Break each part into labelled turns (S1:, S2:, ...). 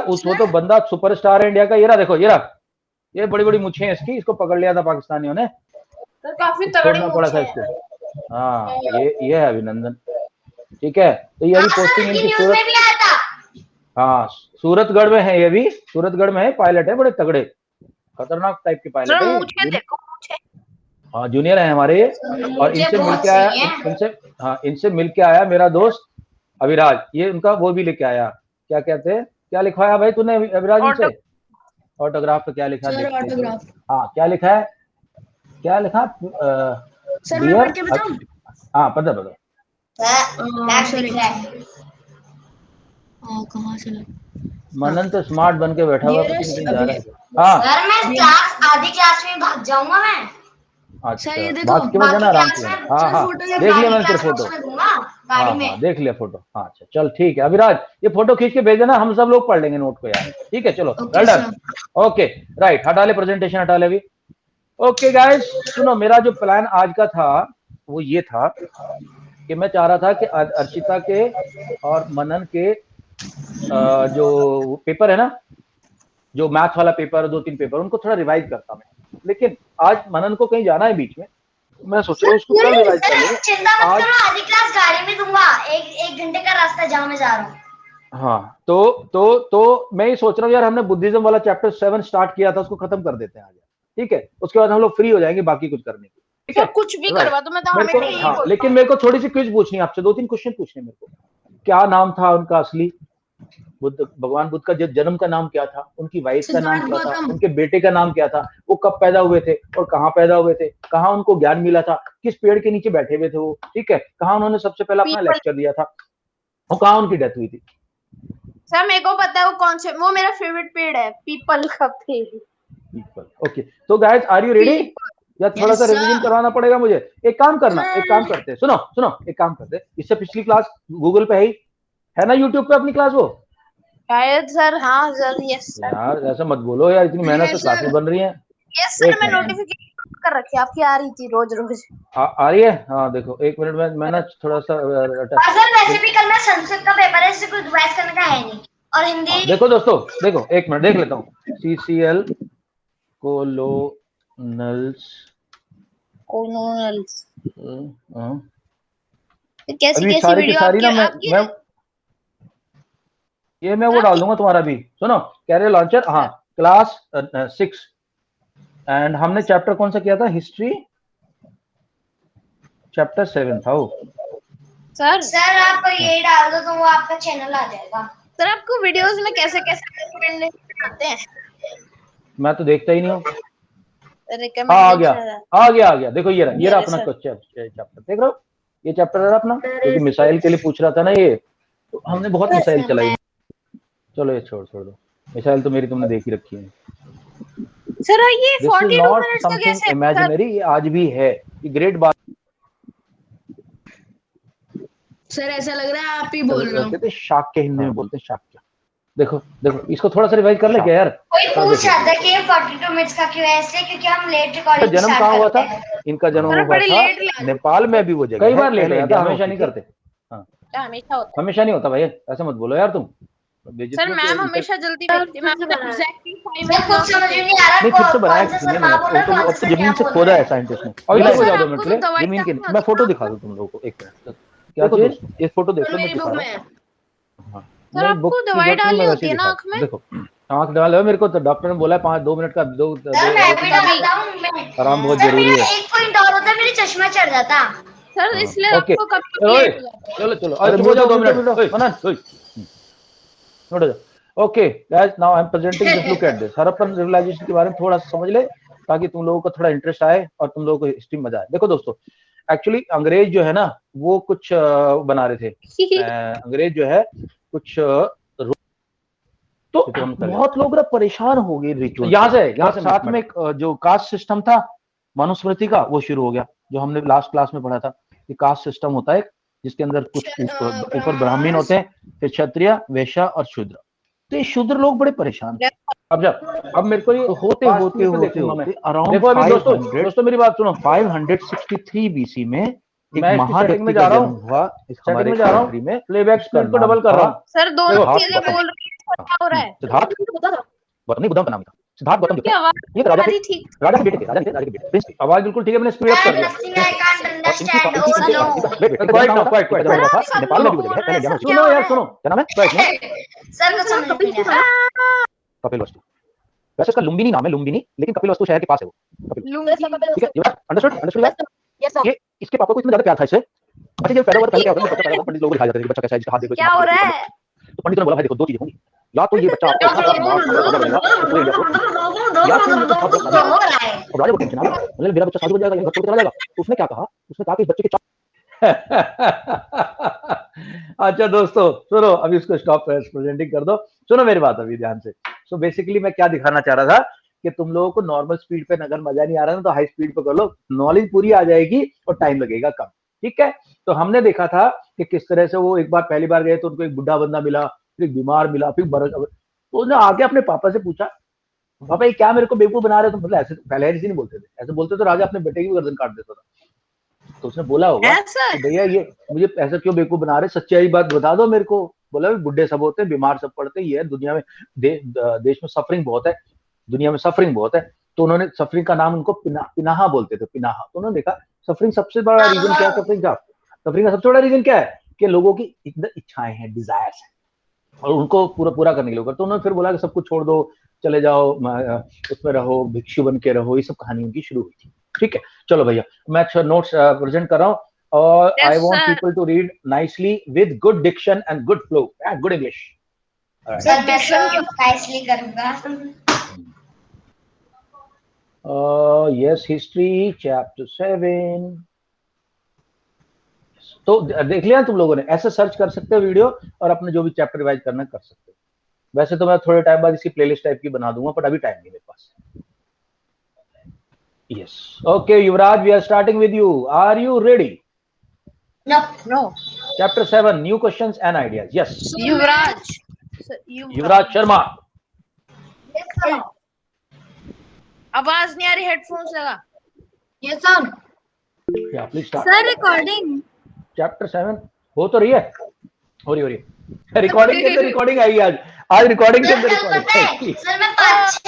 S1: उस वो तो बंदा सुपरस्टार है इंडिया का। ये रहा देखो, ये बड़ी बड़ी मुछें हैं इसकी, इसको पकड़ लिया था पाकिस्तानियों ने,
S2: तो काफी तगड़ी
S1: छोड़ना पड़ा था इसको। हाँ, ये है अभिनंदन, ठीक है। तो ये अभी पोस्टिंग इनकी सूरत, हाँ सूरतगढ़ में है, ये भी सूरतगढ़ में है, पायलट है, बड़े तगड़े खतरनाक टाइप के पायलट है ये। हाँ जूनियर है हमारे ये, और इनसे मिलके आया, इनसे मिलके आया मेरा दोस्त अविराज, ये उनका वो भी लेके आया, क्या कहते हैं, क्या लिखवाया भाई तूने अविराज इनसे? ऑटोग्राफ पे क्या लिखा है? ऑटोग्राफ, हाँ क्या लिखा है, क्या लिखा?
S3: सर मैं पढ़ के बताऊं?
S1: हाँ पता
S3: कहाँ से
S1: मनन तो स्मार्ट बन के बैठा हुआ, पता नहीं जा रहा है।
S4: हाँ सर मैं क्लास आधी क्लास में भाग जाऊंगा मैं।
S1: अच्छा बात क्यों जाना आराम से। हाँ हाँ देख लिया मैंने तेरे फोटो, हाँ देख लिया फोटो। हाँ अच्छा चल ठीक है अभिराज, ये फोटो खींच के भेज देना, हम सब लोग पढ़ लेंगे नोट को यार, ठीक है चलो वेल डन। ओके राइट, हटा ले प्रेजेंटेशन, हटा ले अभी। ओके गाइस सुनो, मेरा जो प्लान आज का था वो ये था कि मैं चाह रहा था कि अर्चिता के और मनन के जो पेपर है ना, जो मैथ वाला पेपर, 2-3 पेपर, उनको थोड़ा रिवाइज करता मैं। लेकिन आज मनन को कहीं जाना है बीच में, मैं सोच रहा हूँ उसको कल रिवाइज कर लेंगे।
S4: चिंता मत करो, आधी क्लास गाड़ी में दूंगा, एक घंटे का रास्ता जहाँ मैं जा रहा हूँ।
S1: हाँ तो मैं ये सोच रहा हूँ यार, हमने बुद्धिज्म वाला चैप्टर 7 स्टार्ट किया था, उसको खत्म कर देते हैं आज, ठीक है? उसके बाद हम लोग फ्री हो जाएंगे बाकी कुछ करने की, ठीक है?
S2: कुछ भी करवा दो, मैं तो
S1: मेरे को, हाँ लेकिन मेरे को थोड़ी सी क्विज पूछनी है आपसे, 2-3 क्वेश्चन पूछने मेरे को। क्या नाम था उनका असली, भगवान बुद्ध का जन्म का नाम क्या था, उनकी वाइफ का नाम क्या था, उनके बेटे का नाम क्या था, वो कब पैदा हुए थे और कहाँ पैदा हुए थे, कहाँ उनको ज्ञान मिला था, किस पेड़ के नीचे बैठे हुए थे वो, ठीक है? कहाँ उन्होंने सबसे पहला अपना लेक्चर दिया था, और कहाँ उनकी डेथ हुई थी?
S2: सर मेरे को पता है वो कौन से, वो मेरा फेवरेट पेड़ है, पीपल का पेड़।
S1: People, okay. तो गाइस आर यू रेडी, या थोड़ा सा रिवीजन करवाना पड़ेगा मुझे? एक काम करना, एक काम करते हैं, सुनो एक काम करते हैं, इससे पिछली क्लास गूगल पे है ना, यूट्यूब पे अपनी क्लास वो
S2: शायद सर, हाँ सर, यस सर।
S1: यार ऐसा मत बोलो यार, इतनी मेहनत से क्लासेस बन रही हैं।
S2: यस सर, मैं नोटिफिकेशन कर रखी है आपकी, आ रही थी रोज
S1: आ रही है। हाँ देखो एक मिनट में मैं ना थोड़ा सा
S4: सर वैसे भी कल मैं संस्कृत का पेपर है, इससे कुछ रिवाइज करने का है नहीं, और हिंदी।
S1: देखो दोस्तों, देखो एक मिनट देख लेता हूँ, CCL कोलोनल्स
S2: कैसी
S1: सारी की
S2: वीडियो
S1: सारी ना मैं वो डाल दूंगा तुम्हारा भी। सुनो, कैरियर लॉन्चर, हाँ क्लास 6, एंड हमने चैप्टर कौन सा किया था? हिस्ट्री चैप्टर 7 था वो।
S4: सर आप ये डाल दो तो वो आपका चैनल आ जाएगा।
S2: सर आपको वीडियोस में कैसे कैसे आते हैं?
S1: मैं तो देखता ही नहीं हूँ।
S2: आ
S1: गया, देखो ये रहा अपना चैप्टर, देख रहे हो? ये चैप्टर है अपना, क्योंकि मिसाइल के लिए पूछ रहा था ना ये, तो हमने बहुत मिसाइल चलाई। चलो ये छोड़ दो, मिसाइल तो मेरी तुमने देख ही रखी है।
S2: सर ये 42 मिनट्स का कैसे है?
S1: इमेजिनरी, ये आज भी है, ये ग्रेट बात।
S3: सर ऐसा लग रहा है आप ही बोल रहे हो।
S1: शाक्य, हिंदी में बोलते हैं शाक्य। देखो इसको थोड़ा सा रिवाइज कर ले क्या यार?
S4: कोई पूछ रहा था कि 42 मिनट्स का क्यों है, इसलिए क्योंकि हम लेट रिकॉर्डिंग
S1: जन्म कहाँ हुआ था इनका? जन्म हुआ था नेपाल में, भी वो जगह कई बार लेट होता है, हमेशा नहीं करते। हाँ हमेशा नहीं होता भाई, ऐसा मत बोलो यार तुम।
S2: सर मैम हमेशा जल्दी बैठती है, मैम एग्जैक्टली 5
S4: मिनट कुछ समझ नहीं आ रहा।
S1: नहीं फिर से बनाया किसी ने, अब तो जमीन से खोदा है साइंटिस्ट ने। और इधर हो जाओ 2 मिनट के लिए, जमीन के, मैं फोटो दिखा दूं तुम लोगों को, 1 मिनट। क्या चीज? ये फोटो देख लो, मैं दिखा रहा हूं। हां
S2: सर आपको दवाई डालनी होती है ना आंख में?
S1: देखो आंख डाल लो, मेरे को तो डॉक्टर ने बोला है 5-2 मिनट का, दो आराम बहुत जरूरी है।
S4: एक पॉइंट और होता है, मेरे चश्मा चढ़ जाता
S2: सर, इसलिए आपको
S1: चलो अरे हो जाओ 2 मिनट, मनन छोड़ दो। Okay guys, now I am presenting this, look at this. Harappan civilisation के बारे में थोड़ा सा समझ ले, ताकि तुम लोगों को थोड़ा इंटरेस्ट आए और तुम लोगों को हिस्ट्री में मजा आए। देखो दोस्तों, एक्चुअली अंग्रेज जो है ना, वो कुछ बना रहे थे। अंग्रेज जो है कुछ तो बहुत लोग ना परेशान हो गए रिचुअल, यहाँ से साथ में जो कास्ट सिस्टम था मनुस्मृति का, वो शुरू हो गया, जो हमने लास्ट क्लास में पढ़ा था कि कास्ट सिस्टम होता है जिसके अंदर कुछ ऊपर ब्राह्मण होते हैं, फिर क्षत्रिय, वैश्य और शूद्र। तो ये शूद्र लोग बड़े परेशान थे। अब मेरे को ये होते अराउंड, देखो अभी दोस्तों मेरी बात सुनो, 563 BC में एक महान में जा रहा हूँ हुआ हमारे कंट्री में, प्लेबैक स्पीड को डबल कर रहा हूँ
S2: सर। दोनों चीजें बोल रही है, क्या हो रहा है?
S1: सिद्धार्थ गौतम का नाम था, सिद्धार्थ गौतम
S2: ये आवाज
S1: ये राजा के
S2: ठीक
S1: राजा के बेटे थे, राजा के बेटे प्रिंस थे। आवाज बिल्कुल ठीक है, मैंने स्पीड अप कर दिया।
S4: I can't understand. Oh no.
S1: Quite Nepal में भी गुजरे हैं, पहले इंडिया में। सुनो यार सुनो, क्या नाम है?
S4: सर को समझ नहीं आया।
S1: कपिल वस्तु, वैसे इसका लुम्बिनी नाम है, लुम्बिनी, लेकिन कपिल वस्तु शहर के पास है वो। ठीक है, अंडरस्टूड। ये इसके पापा को इतना ज्यादा प्यार था इससे। अच्छा जब पैदा हुआ पहले क्या होता है, बच्चा पैदा हुआ पंडित लोग दिखाया जाता है कि बच्चा कैसा है, इसका हाथ देखो,
S2: क्या हो रहा है?
S1: तो पंडित ने बोला भाई देखो दो चीजें होंगी, या तो ये बच्चा आपको या फिर राजा को टेंशन आ गई, मतलब मेरा बच्चा साधु बन जाएगा, ये घर छोड़ के चला जाएगा। तो उसने क्या कहा, उसने कहा कि इस बच्चे के अच्छा दोस्तों सुनो, अभी इसको स्टॉप प्रेजेंटिंग कर दो, सुनो मेरी बात अभी ध्यान से। सो बेसिकली मैं क्या दिखाना चाह रहा था कि तुम लोगों को नॉर्मल स्पीड पे अगर मजा नहीं आ रहा है तो हाई स्पीड पे कर लो, नॉलेज पूरी आ जाएगी और टाइम लगेगा कम। ठीक है, तो हमने देखा था कि किस तरह से वो एक बार पहली बार गए तो उनको एक बुढ़ा बंदा मिला, फिर एक बीमार मिला, फिर तो उसने आके अपने पापा से पूछा, पापा ये क्या मेरे को बेवकूफ बना रहे हो? तो मतलब ऐसे पहले ऐसे नहीं बोलते थे, ऐसे बोलते तो राजा अपने बेटे की गर्दन काट देता था। तो उसने बोला होगा भैया ये मुझे ऐसा क्यों बेवकूफ बना रहे, सच्चाई बात बता दो मेरे को। बोला बुढ़े सब होते हैं, बीमार सब पड़ते हैं, ये दुनिया में देश में सफरिंग बहुत है, दुनिया में सफरिंग बहुत है। तो उन्होंने सफरिंग का नाम उनको पिनाहा बोलते थे, पिनाहा। तो उन्होंने देखा सफरिंग सबसे बड़ा रीजन क्या है, सफरिंग का सबसे बड़ा रीजन क्या है कि लोगों की इच्छाएं हैं, डिजायर्स हैं, और उनको पूरा करने के लिए। तो उन्होंने फिर बोला कि सब कुछ छोड़ दो, चले जाओ उसमें रहो, भिक्षु बन के रहो, ये सब कहानी उनकी शुरू हुई थी। ठीक है, चलो भैया मैं नोट्स प्रेजेंट कर रहा हूँ, और I want people to read nicely with good diction and good flow and good English.
S4: Sir मैं तो नाइसली करूंगा।
S1: Yes, history chapter 7। तो देख लिया तुम लोगों ने, ऐसे सर्च कर सकते हो वीडियो और अपने जो भी चैप्टर रिवाइज करना कर सकते हो। वैसे तो मैं थोड़े टाइम बाद इसकी प्लेलिस्ट टाइप की बना दूंगा, बट अभी टाइम नहीं मेरे पास। Yes. Okay, Yuvraj, we are starting with you. Are you ready?
S2: No.
S1: Chapter 7, new questions and ideas. Yes.
S2: Yuvraj
S1: Sharma.
S4: Yes sir.
S2: आवाज नहीं आ रही, हेडफोन्स लगा।
S4: Yes sir.
S1: Yeah, please start.
S4: Sir recording.
S1: Chapter 7 हो तो रही है, हो रही है। रिकॉर्डिंग के अंदर रिकॉर्डिंग आएगी आज रिकॉर्डिंग के अंदर रिकॉर्डिंग।
S4: सर मैं 5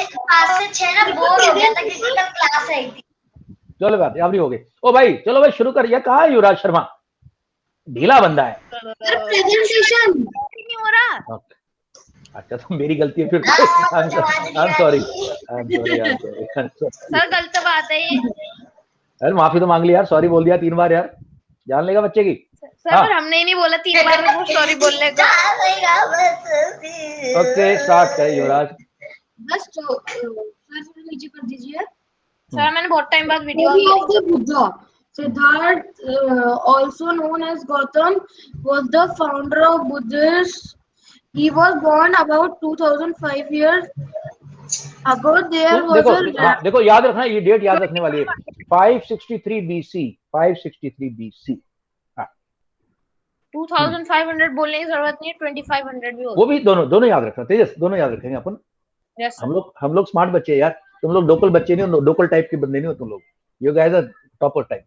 S4: से 6 ना बोर हो गया था क्योंकि तब क्लास आई थी।
S1: चलो बात अब हो गई। ओ भाई चलो भाई शुरू करिए। कहाँ है युवराज शर्मा? ढीला बंदा है।
S4: सर प्रेजेंटेशन
S2: नहीं हो रहा।
S1: अच्छा तो मेरी गलती है फिर। आई एम सॉरी
S2: सर गलत बात है ये।
S1: अरे माफी तो मांग ली यार, सॉरी बोल दिया 3 बार यार, जान लेगा बच्चे की।
S2: सर पर हमने ही नहीं बोला 3 बार वो सॉरी बोलने का।
S1: ओके स्टार्ट करें युवराज।
S3: बस तो सर नीचे कर दीजिए।
S2: सर मैंने बहुत टाइम बाद video
S3: Siddharth, also known as Gautam, was the founder of Buddhist. He was born about 2005 years ago. There was
S1: देखो याद रखना, ये डेट याद रखने वाली है, 563 BC, 563 BC।
S2: 2500 बोलने की जरूरत नहीं है, 2500 भी हो,
S1: वो भी दोनों याद रखना तेजस, दोनों याद रखेंगे अपन। हम लोग स्मार्ट बच्चे यार, तुम लोग लोकल बच्चे नहीं हो, लोकल टाइप के बंदे नहीं हो तुम लोग, you guys are topper type.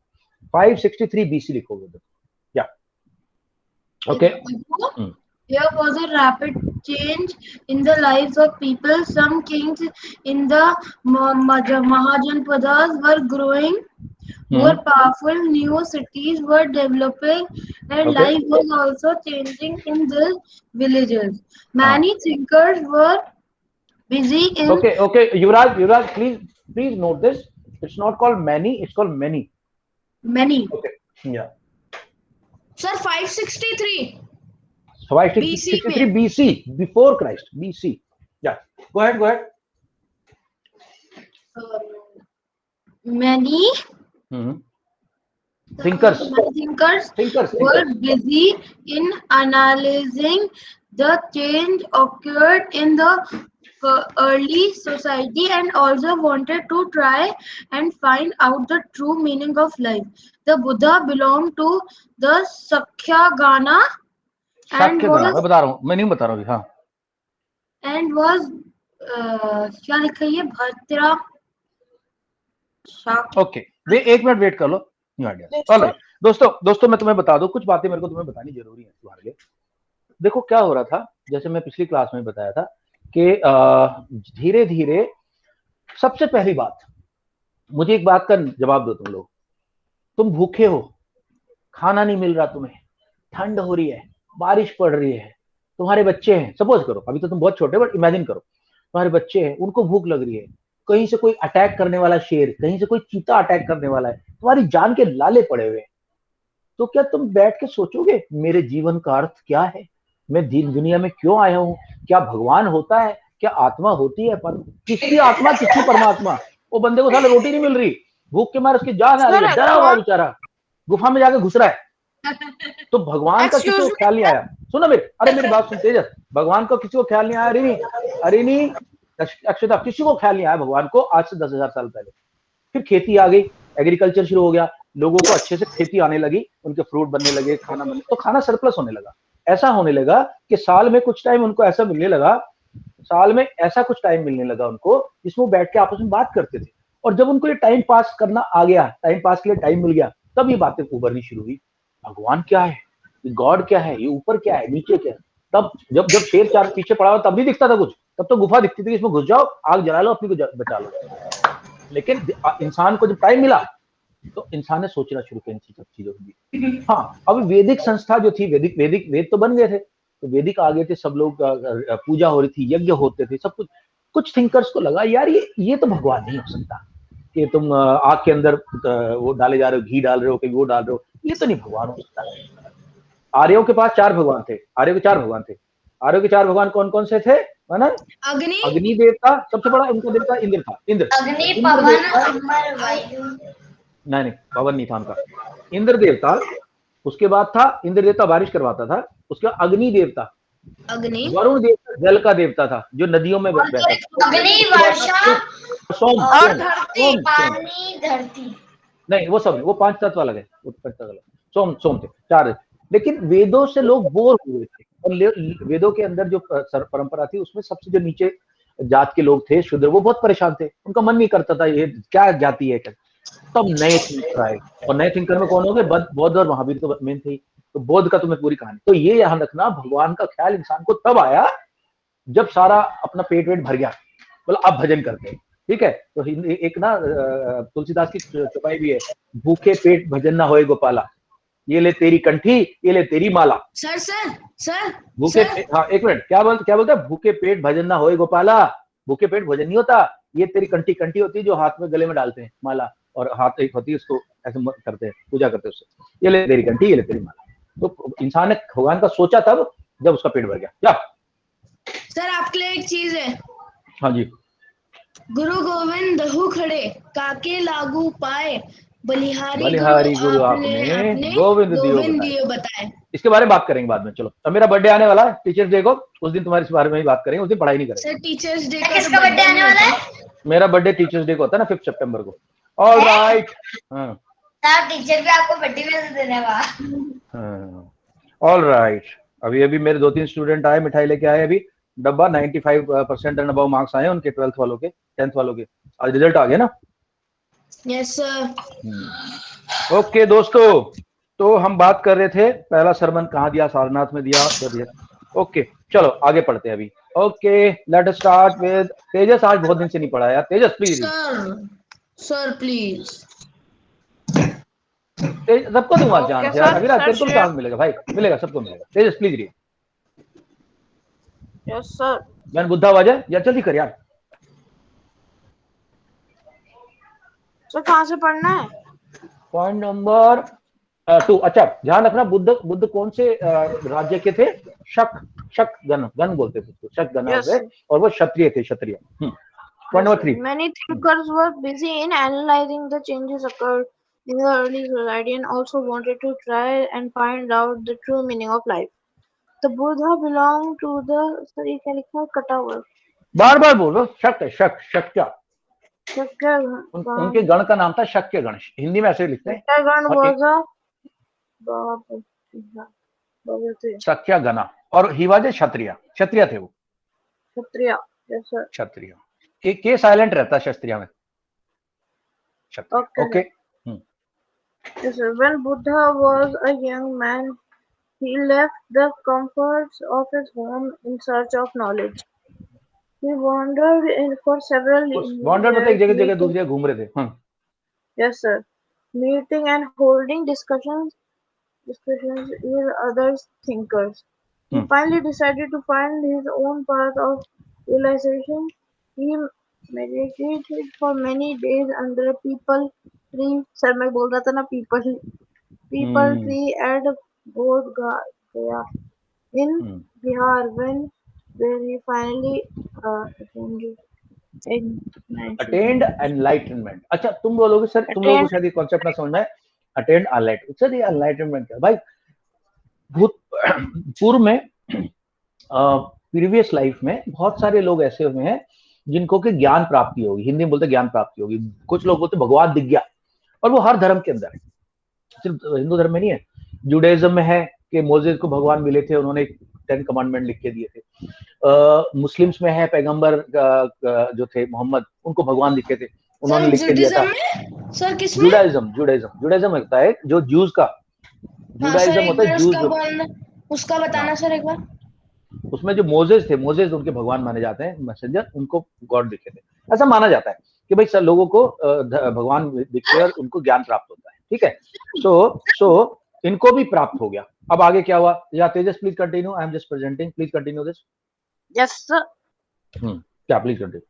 S1: 563 BC लिखोगे या okay.
S3: There was a rapid change in the lives of people. Some kings in the Mahajanpadas were growing more powerful. New cities were developing, and life was also changing in the villages. Many thinkers were busy in.
S1: Okay, Yuvraj, please note this. It's not called many, it's called many.
S3: Many.
S1: Okay. Yeah.
S3: Sir, 563.
S1: 563 BC, before Christ, BC. Yeah. Go ahead.
S3: Many
S1: thinkers
S3: were busy in analyzing the change occurred in the early society and also wanted to try and find out the true meaning of life. The Buddha belonged to the Sakhyagana and was,
S1: बता रहा हूँ, मैं नहीं बता रहा हूँ। हाँ
S3: and was क्या लिखा है भद्रा।
S1: ओके एक मिनट वेट कर लो। ऑलराइट दोस्तों मैं तुम्हें बता दूं, कुछ बातें मेरे को तुम्हें बतानी जरूरी है तुम्हारे लिए। देखो क्या हो रहा था, जैसे मैं पिछली क्लास में बताया था कि धीरे धीरे, सबसे पहली बात, मुझे एक बात का जवाब दो। तुम लोग, तुम भूखे हो, खाना नहीं मिल रहा तुम्हें, ठंड हो रही है, बारिश पड़ रही है, तुम्हारे बच्चे हैं, सपोज करो, अभी तो तुम बहुत छोटे, बट इमेजिन करो तुम्हारे बच्चे हैं, उनको भूख लग रही है, कहीं से कोई अटैक करने वाला शेर, कहीं से कोई चीता अटैक करने वाला है, तुम्हारी जान के लाले पड़े हुए हैं, तो क्या तुम बैठ के सोचोगे मेरे जीवन का अर्थ क्या है, मैं दुनिया में क्यों आया हूँ, क्या भगवान होता है, क्या आत्मा होती है, पर किसकी आत्मा किसकी परमात्मा? वो बंदे को साले रोटी नहीं मिल रही, भूख के मारे उसकी जान आ रही है, डरा हुआ बेचारा, गुफा में जाके घुस रहा है, तो भगवान का किसी को ख्याल नहीं आया? सुनो मेरे, अरे मेरी बात सुन तेजस, भगवान को किसी को ख्याल नहीं आया? अरे नहीं अक्षता, किसी को ख्याल नहीं आया भगवान को आज से 10,000 साल पहले। फिर खेती आ गई, एग्रीकल्चर शुरू हो गया, लोगों को अच्छे से खेती आने लगी, उनके फ्रूट बनने लगे, खाना बनने, तो खाना सरप्लस होने लगा। ऐसा होने लगा कि साल में कुछ टाइम उनको ऐसा मिलने लगा, साल में ऐसा कुछ टाइम मिलने लगा उनको जिसमें वो बैठ के आपस में बात करते थे। और जब उनको ये टाइम पास करना आ गया, टाइम पास के लिए टाइम मिल गया, तब ये बातें उभरनी शुरू हुई, भगवान क्या है, गॉड क्या है, ये ऊपर क्या है, नीचे क्या है। तब जब जब शेर चार पीछे पड़ा हो तब नहीं दिखता था कुछ, तब तो गुफा दिखती थी, इसमें घुस जाओ, आग जला लो, अपनी को बचा लो। लेकिन इंसान को जब टाइम मिला तो इंसान ने सोचना शुरू किया इन सब चीजों की। हाँ, अब वैदिक संस्था जो थी, वेद तो बन गए थे, तो वैदिक आ गए थे, सब लोग पूजा हो रही थी, यज्ञ होते थे, सब कुछ थिंकर्स को लगा यार ये तो भगवान नहीं हो सकता, कि तुम आग के अंदर वो डाले जा रहे हो, घी डाल रहे हो, कहीं वो डाल रहे हो, ये तो नहीं भगवान हो सकता। आर्यों के पास 4 भगवान थे, आर्यों के 4 भगवान थे। आर्यों के 4 भगवान कौन कौन से थे? माना अग्नि देवता, सबसे बड़ा उनका देवता इंद्र था, इंद्र,
S4: अग्नि,
S1: इंद्र
S4: पवन,
S1: देवता,
S4: अमर, वायु।
S1: नहीं पवन नहीं था उनका, इंद्र देवता, उसके बाद था इंद्र देवता बारिश करवाता था, उसके बाद अग्नि देवता, वरुण देवता जल का देवता था जो नदियों में बहता था,
S4: अग्नि, वर्षा
S1: सोम,
S4: और धरती, पानी, धरती।
S1: नहीं वो सब नहीं, वो 5 तत्व अलग है, वो 5 तत्व अलग, सोम थे 4। लेकिन वेदों से लोग बोर हुए थे, और वेदों के अंदर जो परंपरा थी उसमें सबसे जो नीचे जात के लोग थे, शूद्र, वो बहुत परेशान थे, उनका मन नहीं करता था ये क्या जाति है क्या। तब नए थिंकर आए, और नए थिंकर में कौन हो गए? बौद्ध और महावीर तो मेन थे। तो बौद्ध का तुम्हें पूरी कहानी, तो ये याद रखना, भगवान का ख्याल इंसान को तब आया जब सारा अपना पेट वेट भर गया, बोला अब भजन करते हैं, ठीक है। तो एक ना तुलसीदास की चौपाई भी है, भूखे पेट भजन ना होए गोपाला, ये ले तेरी कंठी, ये ले तेरी माला।
S3: सर
S1: भूखे, हाँ एक मिनट, क्या बोलता है? भूखे पेट भजन ना होए गोपाला, भूखे पेट भजन नहीं होता, ये तेरी कंठी होती है जो हाथ में गले में डालते हैं, माला, और हाथ एक होती है उसको ऐसे करते हैं, पूजा करते हैं उससे, ये ले तेरी कंठी, ये ले तेरी माला। तो इंसान ने भगवान का सोचा तब जब उसका पेट भर गया। क्या
S3: सर आपके लिए एक चीज है?
S1: हाँ जी।
S3: गुरु गोविंद दहु खड़े, काके लागू पाए,
S1: बलिहारी गुरु आपने गोविंद दियो
S3: बताए।
S1: इसके बारे में बात करेंगे बाद में। चलो, अब मेरा बर्थडे आने वाला है, टीचर्स डे को, उस दिन तुम्हारे इस बारे में ही बात करेंगे, उस दिन पढ़ाई नहीं करेंगे।
S3: सर टीचर्स डे
S4: किसका बर्थडे आने वाला है?
S1: मेरा बर्थडे टीचर्स डे को होता है ना, 5 सितंबर को। ऑल राइट,
S4: टीचर भी आपको बर्थडे में देने वाला।
S1: ऑल राइट, अभी मेरे 2-3 स्टूडेंट आए, मिठाई लेके आए, अभी डब्बा 95% एंड अबव मार्क्स आए उनके, 12th वालों के, 10th वालों के, आज रिजल्ट आ गया ना।
S3: Yes sir.
S1: ओके दोस्तों, तो हम बात कर रहे थे पहला सरमन कहाँ दिया, सारनाथ में दिया, ओके चलो आगे पढ़ते हैं अभी। Okay let us start with Tejas, आज बहुत दिन से नहीं पढ़ा यार, तेजस प्लीज।
S3: सर प्लीज,
S1: सबको दूंगा चांस यार, अभी तेरे को भी चांस मिलेगा भाई, मिलेगा, सबको मिलेगा। तेजस प्लीज रीड।
S2: Yes sir.
S1: मैंने बुद्धा आवाज यार, जल्दी कर यार।
S2: सर कहाँ से पढ़ना है?
S1: Point number 2। अच्छा ध्यान रखना, बुद्ध कौन से राज्य के थे? शक गण बोलते थे उसको, शक गण
S2: Yes.
S1: और वो क्षत्रिय थे, क्षत्रिय। Point number 3।
S2: Many thinkers were busy in analyzing the changes occurred in the early society and also wanted to try and find out the true meaning of life. The Buddha belonged to the sorry क्या लिखा है? कटा हुआ।
S1: बार बोलो, शक्य
S2: शक्य
S1: उनके गण का नाम था शक्य गण, हिंदी में ऐसे लिखते हैं शक्य गण, और ही वाज क्षत्रिय थे वो, क्षत्रिय के साइलेंट रहता है क्षत्रिय में, okay.
S2: Yes, sir. When Buddha was a young man, he left the comforts of his home in search of knowledge. He wandered for several
S1: wander मतलब एक
S2: years,
S1: जगह जगह
S2: meeting,
S1: दूसरी जगह घूम रहे थे।
S2: yes, sir, meeting and holding discussions with other thinkers. He
S1: hmm,
S2: finally decided to find his own path of realization. He meditated for many days under a people tree. Sir, मैं बोल रहा था ना people
S1: hmm,
S2: tree at Bodh Gaya in
S1: hmm.
S2: Bihar where he finally attained
S1: attend
S2: enlightenment.
S1: Enlightenment. अच्छा तुम बोलोगे sir, तुम लोगों को
S2: Attained,
S1: शायद ये कॉन्सेप्ट ना समझ में आए। अटेंड एनलाइट, सर ये एनलाइटनमेंट क्या भाई? भूत पूर्व में प्रीवियस लाइफ में बहुत सारे लोग ऐसे हुए हैं जिनको कि ज्ञान प्राप्ति होगी, हिंदी में बोलते ज्ञान प्राप्ति होगी, कुछ लोग बोलते भगवत दिज्ञा, और वो हर धर्म के अंदर है, सिर्फ हिंदू धर्म में नहीं है। जुडाइज्म में है कि मोजेस को भगवान मिले थे, उन्होंने 10 कमांडमेंट लिख के दिए थे। मुस्लिम्स में है पैगंबर जो थे मोहम्मद, उनको भगवान लिखे थे, उन्होंने लिख के दिया था।
S5: सर किसमें?
S1: जुडाइज्म जुडाइज्म जुडाइज्म होता है जो ज्यूज का,
S5: हाँ सर,
S1: जुडाइज्म
S5: एक
S1: होता है
S5: बार
S1: ज्यूज
S5: उसका बताना
S1: हाँ,
S5: सर एक बार।
S1: उसमें जो मोजेस थे, मोजेस उनके भगवान माने जाते हैं, मैसेंजर, उनको गॉड दिखे थे। ऐसा माना जाता है कि भाई सब लोगों को भगवान दिखते हैं और उनको ज्ञान प्राप्त होता है, ठीक है। सो इनको भी प्राप्त हो गया। अब आगे क्या हुआ? Yeah Tejas please continue, I am just presenting, please continue this.
S2: yes, sir.
S1: क्या please continue?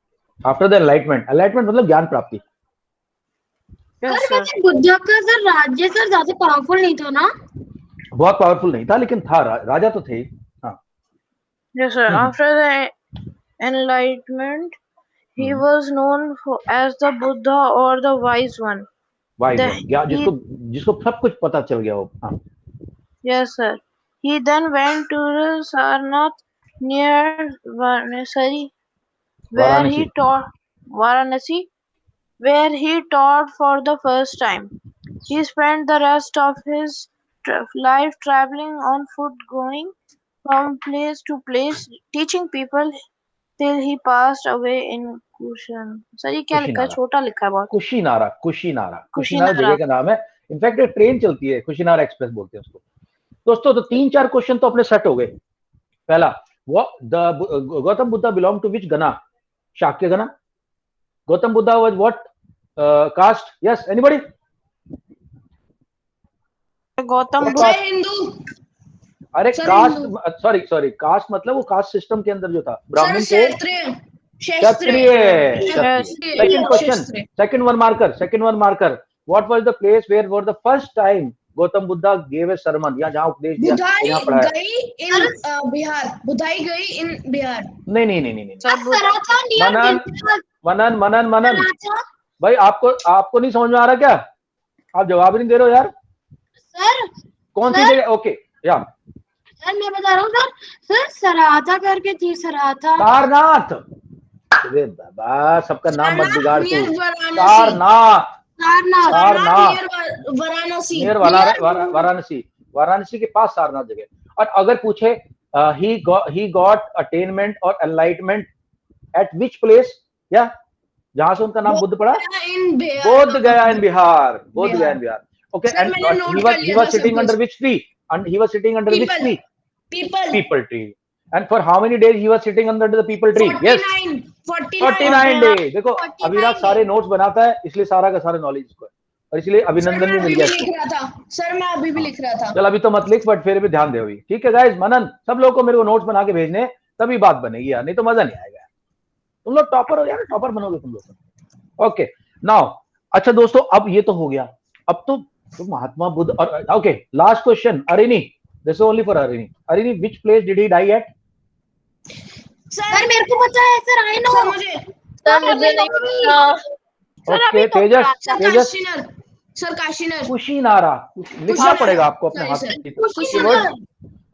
S1: After the enlightenment, enlightenment मतलब ज्ञान प्राप्ति।
S2: Yes,
S3: sir
S2: sir.
S3: वैसे बुद्ध का सर राज्य सर ज्यादा पावरफुल नहीं था ना?
S1: बहुत पावरफुल नहीं था, लेकिन था, राजा तो थे ही। हाँ।
S2: Yes, sir. After the enlightenment, he
S1: hmm,
S2: was known as the Buddha or the Wise One.
S1: Wise
S2: The,
S1: one, क्या
S2: he,
S1: जिसको सब कुछ पता चल गया वो। हाँ।
S2: yes, sir. He then went to the Sarnath near Varanasi, where he
S1: Varanasi.
S2: taught Varanasi, where he taught for the first time. He spent the rest of his life traveling on foot, going from place to place, teaching people till he passed away in Kushan. Sir ये क्या लिखा है?
S1: कुशीनारा,
S2: छोटा लिखा है बहुत।
S1: कुशीनारा, कुशीनारा, कुशीनारा
S2: कुशीनारा।
S1: जगह का नाम है। इनफैक्ट एक ट्रेन चलती है, कुशीनारा एक्सप्रेस बोलते हैं उसको। दोस्तों तो 3-4 क्वेश्चन तो अपने सेट हो गए। पहला, Gautam Buddha belong to which gana? Shakya gana. Gautam Buddha was what caste? Yes, anybody?
S2: Gautam
S1: What
S2: Buddha
S1: caste?
S5: Hindu.
S1: अरे
S5: सर,
S1: कास्ट, सॉरी कास्ट मतलब वो कास्ट सिस्टम के अंदर जो था,
S5: सर
S1: ब्राह्मण थे,
S5: क्षत्रिय।
S1: क्षत्रिय। Second question, second one marker, what was the place where for the first time Gautam Buddha gave a sermon, या जहां उपदेश दिया, यहाँ पढ़ा है।
S5: गई इन बिहार। बुधाई गई इन बिहार।
S1: नहीं।
S2: सर बुद्ध
S3: सराथा नियर
S1: मनन भाई, आपको नहीं समझ में आ रहा क्या? आप जवाब नहीं दे रहे हो यार।
S3: सर
S1: कौन सी जगह? ओके या
S3: सर मैं बता रहा हूँ सर सराथा करके थी, सराथा।
S1: सारनाथ। अरे बाबा, सबका नाम मत बिगाड़ तू।
S5: सारनाथ।
S1: सारनाथ, सारनाथ
S5: वाराणसी।
S1: नियर वाराणसी, वाराणसी के पास सारनाथ जगह। और अगर पूछे ही गॉट अटेनमेंट और एनलाइटमेंट एट विच प्लेस, या जहां से उनका नाम बुद्ध पड़ा? बोध Gaya in Bihar, Bodh Gaya in Bihar. Okay, and he was sitting under which tree? And he was sitting under which tree? People tree. And for how many days he was sitting under the people tree? Yes, 49 days। देखो अभिराज सारे notes बनाता है, इसलिए सारा का सारा knowledge इसको है, और इसलिए अभिनंदन भी मिल गया इसको।
S5: सर मैं अभी भी लिख रहा था।
S1: चल अभी तो मत लिख, बट फिर भी ध्यान दे अभी, ठीक है गाइस। मनन, सब लोगों को मेरे को नोट्स बना के भेजने, तभी बात बनेगी यार, नहीं तो मजा नहीं आएगा। तुम लोग टॉपर हो यार, टॉपर बनोगे तुम लोग। ओके नाउ, अच्छा दोस्तों, अब ये तो हो गया। अब तो महात्मा बुद्ध और okay, last question, Arini, this is only for Arini. Arini, which place did he die at?
S3: Sir मेरे को पता है सर, आई नो।
S2: मुझे नहीं पता।
S1: ओके तेजस,
S5: सर काशीनगर।
S1: कुशीनारा लिखना पड़ेगा आपको अपने हाथ से।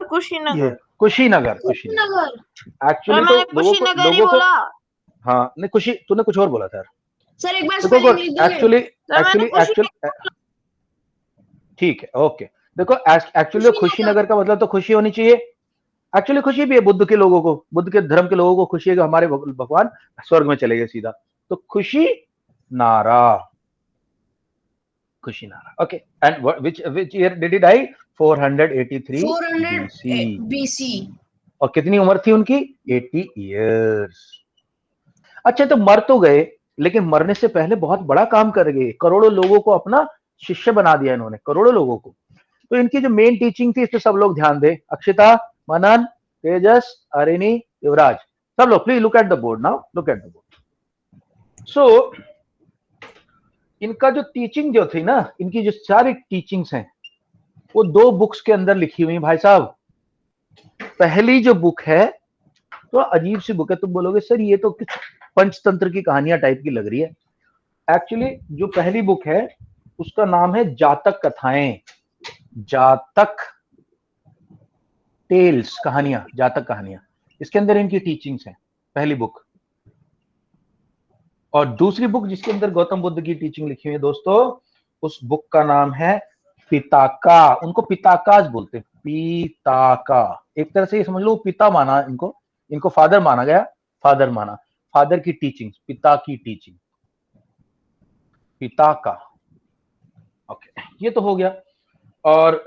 S2: कुशीनगर।
S1: कुशीनगर एक्चुअली तो लोगों को हाँ नहीं, खुशी तूने कुछ और बोला था
S5: सर, एक बार
S1: एक्चुअली ठीक है, ओके। देखो एक्चुअली खुशीनगर का मतलब तो खुशी होनी चाहिए। एक्चुअली खुशी भी है बुद्ध के लोगों को, बुद्ध के धर्म के लोगों को खुशी है कि हमारे भगवान स्वर्ग में चले गए सीधा, तो खुशी नारा। Kushinara. Okay, and which year did he die? 483 BC।
S5: 400 BC।
S1: और कितनी उम्र थी उनकी? 80 इयर्स। अच्छा, तो मर तो गए, लेकिन मरने से पहले बहुत बड़ा काम कर गए, करोड़ों लोगों को अपना शिष्य बना दिया इन्होंने, करोड़ों लोगों को। तो इनकी जो मेन टीचिंग थी, इस पे सब लोग ध्यान दें। अक्षिता, मनन, तेजस, अरिनी, युवराज, सब लोग please look at the board now, look at the board. So इनका जो टीचिंग जो थी ना, इनकी जो सारी टीचिंग्स हैं, वो 2 बुक्स के अंदर लिखी हुई भाई साहब। पहली जो बुक है तो अजीब सी बुक है, तुम बोलोगे सर ये तो कुछ पंचतंत्र की कहानियां टाइप की लग रही है। एक्चुअली जो पहली बुक है उसका नाम है जातक कथाएं, जातक टेल्स, कहानियां, जातक कहानियां। इसके अंदर इनकी टीचिंग्स हैं, पहली बुक। और दूसरी बुक जिसके अंदर गौतम बुद्ध की टीचिंग लिखी हुई है दोस्तों, उस बुक का नाम है पिताका। उनको पिताकाज बोलते हैं, पिताका। एक तरह से ये समझ लो पिता माना इनको, इनको फादर माना गया, फादर माना, फादर की टीचिंग, पिता की टीचिंग, पिताका। ओके, ये तो हो गया। और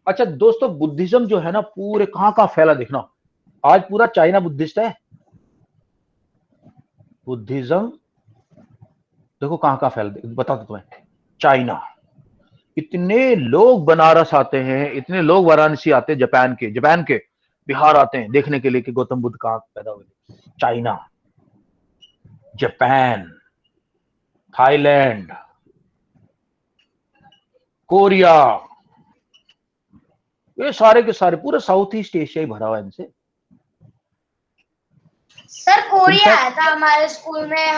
S1: अच्छा दोस्तों, बुद्धिज्म जो है ना पूरे कहां फैला, देखना आज पूरा चाइना बुद्धिस्ट है। बुद्धिज्म देखो कहां फैला, बता दो तुम्हें, चाइना। इतने लोग बनारस आते हैं, इतने लोग वाराणसी आते हैं, जापान के बिहार आते हैं देखने के लिए कि गौतम बुद्ध कहां पैदा हुए। चाइना, जापान, थाईलैंड, कोरिया, ये सारे के सारे पूरे साउथ ईस्ट एशिया ही भरा हुआ है इनसे।
S4: सर कोरिया आया था हमारे स्कूल में,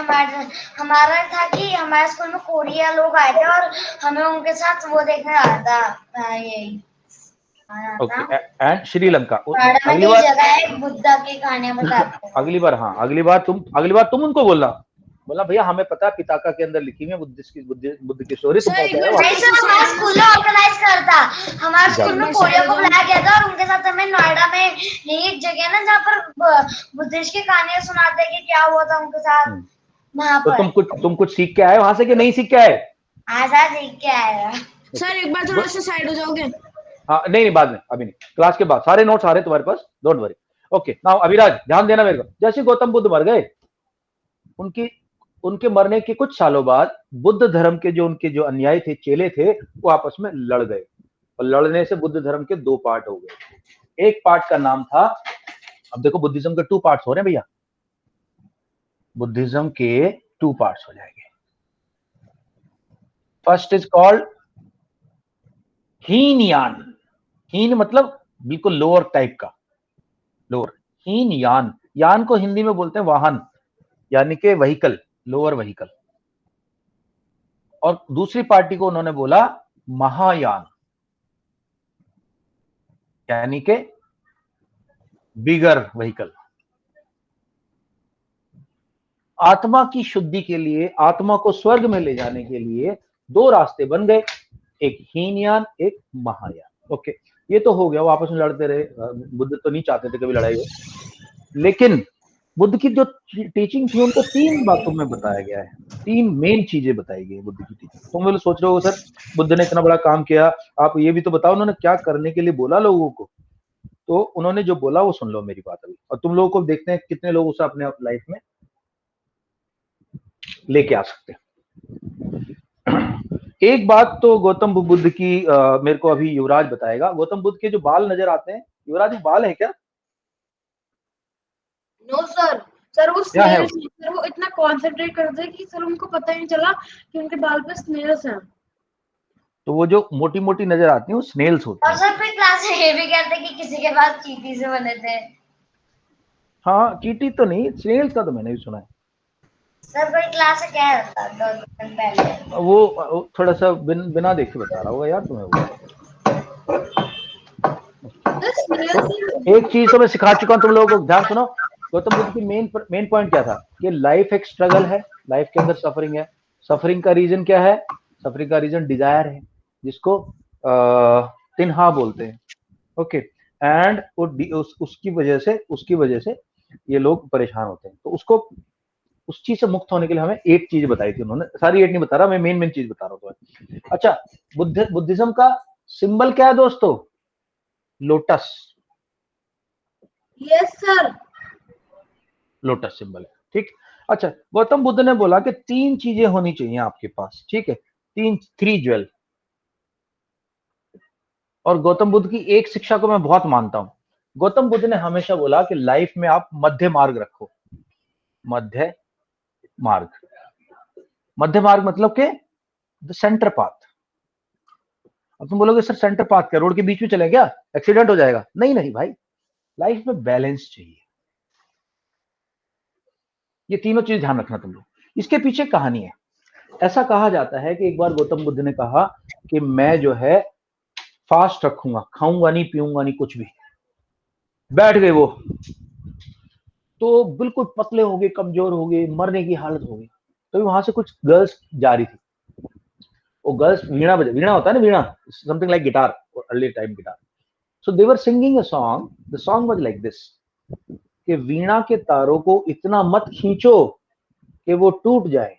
S4: हमारा था कि हमारे स्कूल में कोरिया लोग आए थे और हमें उनके साथ वो देखने आया था, ये
S1: ओके, एंड श्रीलंका।
S4: अगली बार जगह है बुद्धा की कहानियां बताते हैं।
S1: अगली बार तुम उनको बोला भैया हमें पता है पिताका के अंदर लिखी हुई है बुद्ध की स्टोरी, तुम
S4: नहीं सर, हमारा स्कूल ऑर्गेनाइज करता, हमारे स्कूल में कोरिया को बुलाया गया था और उनके साथ हमें नोएडा में यही एक जगह है ना जहाँ पर बुद्धिस्ट की कहानियां सुनाते हैं कि क्या हुआ था उनके साथ, वहाँ पर।
S1: तो तुम कुछ सीख के आए वहां से कि नहीं सीख के आए?
S4: हाँ सर, सीख के आए।
S5: सर एक बार थोड़ा सा साइड हो जाओगे?
S1: हाँ, नहीं बाद में, अभी नहीं, क्लास के बाद सारे नोट्स आ रहे तुम्हारे पास, don't worry. Okay, now Abhiraj ध्यान देना मेरे को। जैसे गौतम बुद्ध मर गए, उनके मरने के कुछ सालों बाद बुद्ध धर्म के उनके जो अनुयायी थे, चेले थे, वो आपस में लड़ गए और लड़ने से बुद्ध धर्म के 2 पार्ट हो गए। एक पार्ट का नाम था, अब देखो बुद्धिज्म के 2 पार्ट्स हो रहे हैं भैया, बुद्धिज्म के 2 पार्ट्स हो जाएंगे। First is called Hinayana. हीन मतलब बिल्कुल लोअर टाइप का, लोअर। हीनयान, यान को हिंदी में बोलते हैं वाहन, यानी कि व्हीकल, लोअर व्हीकल। और दूसरी पार्टी को उन्होंने बोला महायान, यानी कि बिगर व्हीकल। आत्मा की शुद्धि के लिए, आत्मा को स्वर्ग में ले जाने के लिए 2 रास्ते बन गए, एक हीनयान, एक महायान। ओके, ये तो हो गया, वो आपस में लड़ते रहे। बुद्ध तो नहीं चाहते थे कभी लड़ाई हो, लेकिन बुद्ध की जो टीचिंग थी उनको 3 बातों में बताया गया है, 3 मेन चीजें बताई गई बुद्ध की टीचिंग। तुम लोग सोच रहे हो सर बुद्ध ने इतना बड़ा काम किया, आप ये भी तो बताओ उन्होंने क्या करने के लिए बोला लोगों को। तो उन्होंने जो बोला वो सुन लो मेरी बात अभी, और तुम लोगों को देखते हैं कितने लोग उसे अपने लाइफ में लेके आ सकते हैं। एक बात तो गौतम बुद्ध की मेरे को अभी युवराज बताएगा। गौतम बुद्ध के जो बाल नजर आते हैं, युवराज बाल है क्या?
S3: नो सर, सर वो
S1: क्या है
S3: स्नेल्स, सर वो इतना कंसंट्रेट करते हैं कि सर उनको पता ही नहीं चला कि उनके बाल पे स्नेल्स हैं।
S1: तो वो जो मोटी मोटी नजर आती है वो स्नेल्स होती
S4: और
S1: हैं।
S4: सर कोई क्लास में ये भी कहते कि किसी के पास चींटी से बने थे।
S1: हाँ, चींटी तो नहीं, स्नेल्स का तो मैंने भी सुना है।
S4: सर कोई क्लास से कह रहा था 2 दिन पहले।
S1: वो थोड़ा सा बिना देखे बता रहा होगा यार तुम्हें वो। तो एक चीज तो मैं सिखा चुका हूं तुम लोगों को, ध्यान सुनो। गौतम बुद्ध की मेन पॉइंट क्या था कि लाइफ एक स्ट्रगल है, लाइफ के अंदर सफरिंग है। सफरिंग का रीजन क्या है? सफरिंग का रीजन डिजायर है, जिसको तिन्हा बोलते हैं। ओके, एंड उसकी वजह से ये लोग परेशान होते हैं। तो उसको, उस चीज से मुक्त होने के लिए हमें 8 चीज बताई थी उन्होंने, सारी 8 नहीं बता रहा मैं, मेन चीज बता रहा हूँ। अच्छा, बुद्धिज्म का सिंबल क्या है दोस्तों? Lotus.
S3: Yes sir.
S1: Lotus symbol है, ठीक। अच्छा, गौतम बुद्ध ने बोला कि 3 चीजें होनी चाहिए आपके पास, ठीक है, 3 ज्वेल। और गौतम बुद्ध की एक शिक्षा को मैं बहुत मानता हूं। गौतम बुद्ध ने हमेशा बोला कि लाइफ में आप मध्य मार्ग रखो। मध्य मार्ग, मध्य मार्ग मतलब के द सेंटर पाथ। अब तुम बोलोगे सर सेंटर पाथ क्या, रोड के बीच में चले क्या, एक्सीडेंट हो जाएगा? नहीं नहीं भाई, लाइफ में बैलेंस चाहिए। ये तीनों चीज ध्यान रखना तुम लोग। इसके पीछे कहानी है। ऐसा कहा जाता है कि एक बार गौतम बुद्ध ने कहा कि मैं जो है फास्ट रखूंगा, खाऊंगा नहीं, पीऊंगा नहीं, कुछ भी। बैठ गए वो, तो बिल्कुल पतले हो गए, कमजोर हो गए, मरने की हालत हो गई। तो वहां से कुछ गर्ल्स जा रही थी। वो गर्ल्स वीणा बजा, वीणा होता है ना, veena, something like guitar, early time guitar. So they were singing a song, the song was like this, कि वीणा के तारों को इतना मत खींचो कि वो टूट जाए,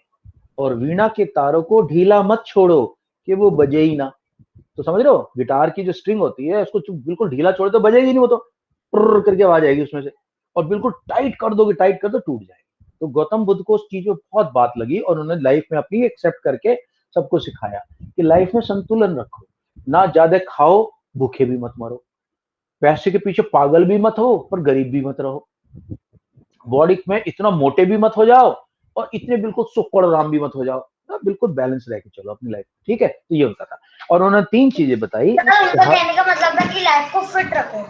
S1: और वीणा के तारों को ढीला मत छोड़ो कि वो बजे ही ना। तो समझ रहे हो, गिटार की जो स्ट्रिंग होती है उसको बिल्कुल ढीला छोड़े तो बजेगी नहीं, वो तो पुर्र करके आवाज आएगी उसमें से, और बिल्कुल टाइट कर दोगे, टाइट कर दो, टूट जाएगी। तो गौतम बुद्ध को उस चीज में बहुत बात लगी, और उन्होंने लाइफ में अपनी एक्सेप्ट करके सबको सिखाया कि लाइफ में संतुलन रखो, ना ज्यादा खाओ, भूखे भी मत मरो, पैसे के पीछे पागल भी मत हो, पर गरीब भी मत रहो, बॉडी में इतना मोटे भी मत हो जाओ, और इतने बिल्कुल सुक्कड़ राम भी मत हो जाओ, ना, बिल्कुल बैलेंस रह के चलो अपनी लाइफ, ठीक है। तो ये होता था, और उन्होंने 3 चीजें बताई।
S4: उनका कहने का मतलब था कि लाइफ को फिट रखो,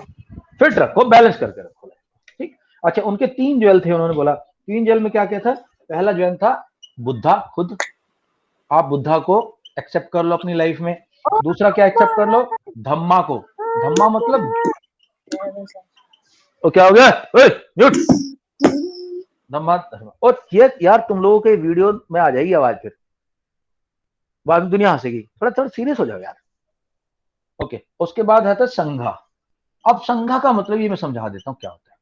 S1: फिट रखो, बैलेंस करके रखो, ठीक। अच्छा, उनके 3 ज्वेल थे, उन्होंने बोला 3 ज्वेल में क्या क्या था। पहला ज्वेल था बुद्धा खुद, आप बुद्धा को एक्सेप्ट कर लो अपनी लाइफ में। दूसरा क्या एक्सेप्ट कर लो, धम्मा को। धम्मा मतलब, तो क्या हो गया, ओए म्यूट। धम्मा, और ये यार तुम लोगों के वीडियो में आ जाएगी आवाज, फिर बाद में दुनिया हंसेगी, थोड़ा थोड़ा सीरियस हो जाओ यार। ओके, उसके बाद है था संघा। अब संघा का मतलब ये मैं समझा देता हूं क्या होता है।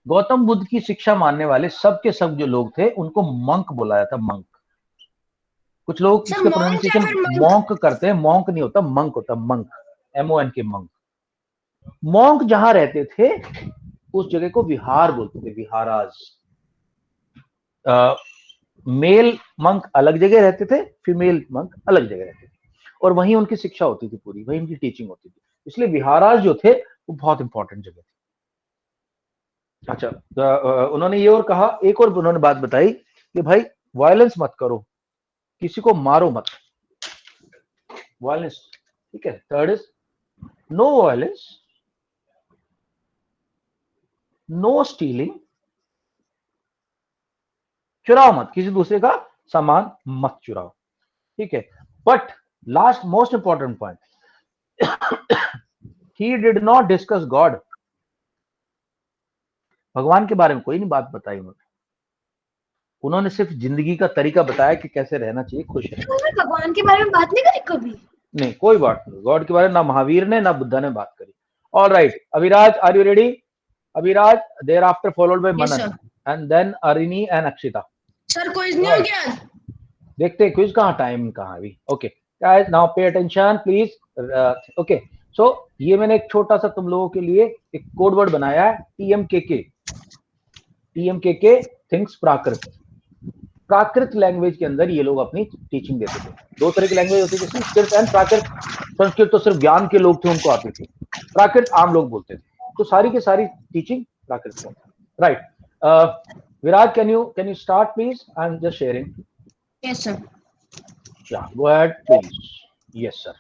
S1: गौतम बुद्ध की शिक्षा मानने वाले सब के सब जो लोग थे उनको मंक बोला जाता, मंक। कुछ लोग
S5: सर
S1: इसके
S5: मॉन्क या
S1: प्रोनाउंसिएशन
S5: फिर मंक?
S1: मॉन्क करते हैं, मॉन्क नहीं होता, मंक होता, मंक, MONK, मंक। मॉन्क जहां रहते थे उस जगह को विहार बोलते थे, विहाराज। मेल मंक अलग जगह रहते थे, फीमेल मंक अलग जगह रहते थे, और वहीं उनकी शिक्षा होती थी पूरी, वहीं उनकी टीचिंग होती थी। इसलिए विहाराज जो थे वो बहुत इंपॉर्टेंट जगह थी। अच्छा, उन्होंने ये और कहा, एक और उन्होंने बात बताई कि भाई वायलेंस मत करो, किसी को मारो मत, वायलेंस, ठीक है। Third is no violence, no stealing, चुराओ मत, किसी दूसरे का सामान मत चुराओ, ठीक है। But last most important point, he did not discuss God. भगवान के बारे में कोई नहीं बात बताई उन्होंने सिर्फ जिंदगी का तरीका बताया कि कैसे रहना चाहिए खुश रहना।
S3: भगवान के बारे में बात नहीं करी कभी?
S1: नहीं, कोई बात नहीं, गॉड के बारे में ना महावीर ने ना बुद्धा ने बात करी। All right, Abhiraj, are you ready? Abhiraj, thereafter followed by Manan, and then Arini and Akshita.
S5: Sir quiz नहीं हो गया?
S1: देखते हैं क्विज कहाँ, टाइम कहाँ अभी। Okay guys, now pay attention please. Okay, so ये मैंने एक छोटा सा तुम लोगों के लिए एक कोड वर्ड बनाया है, TMKK। TMKK थिंक्स प्राकृत। प्राकृत लैंग्वेज के अंदर ये लोग अपनी टीचिंग देते थे। 2 तरह की लैंग्वेज होती थी, संस्कृत एंड प्राकृत। संस्कृत तो सिर्फ ज्ञान के लोग थे, उनको आती थी, प्राकृत आम लोग बोलते थे। तो सारी की सारी टीचिंग प्राकृत में, right. Viraj, can you start please? I am just sharing.
S5: Yes sir.
S1: Yeah, go ahead please. Yes sir.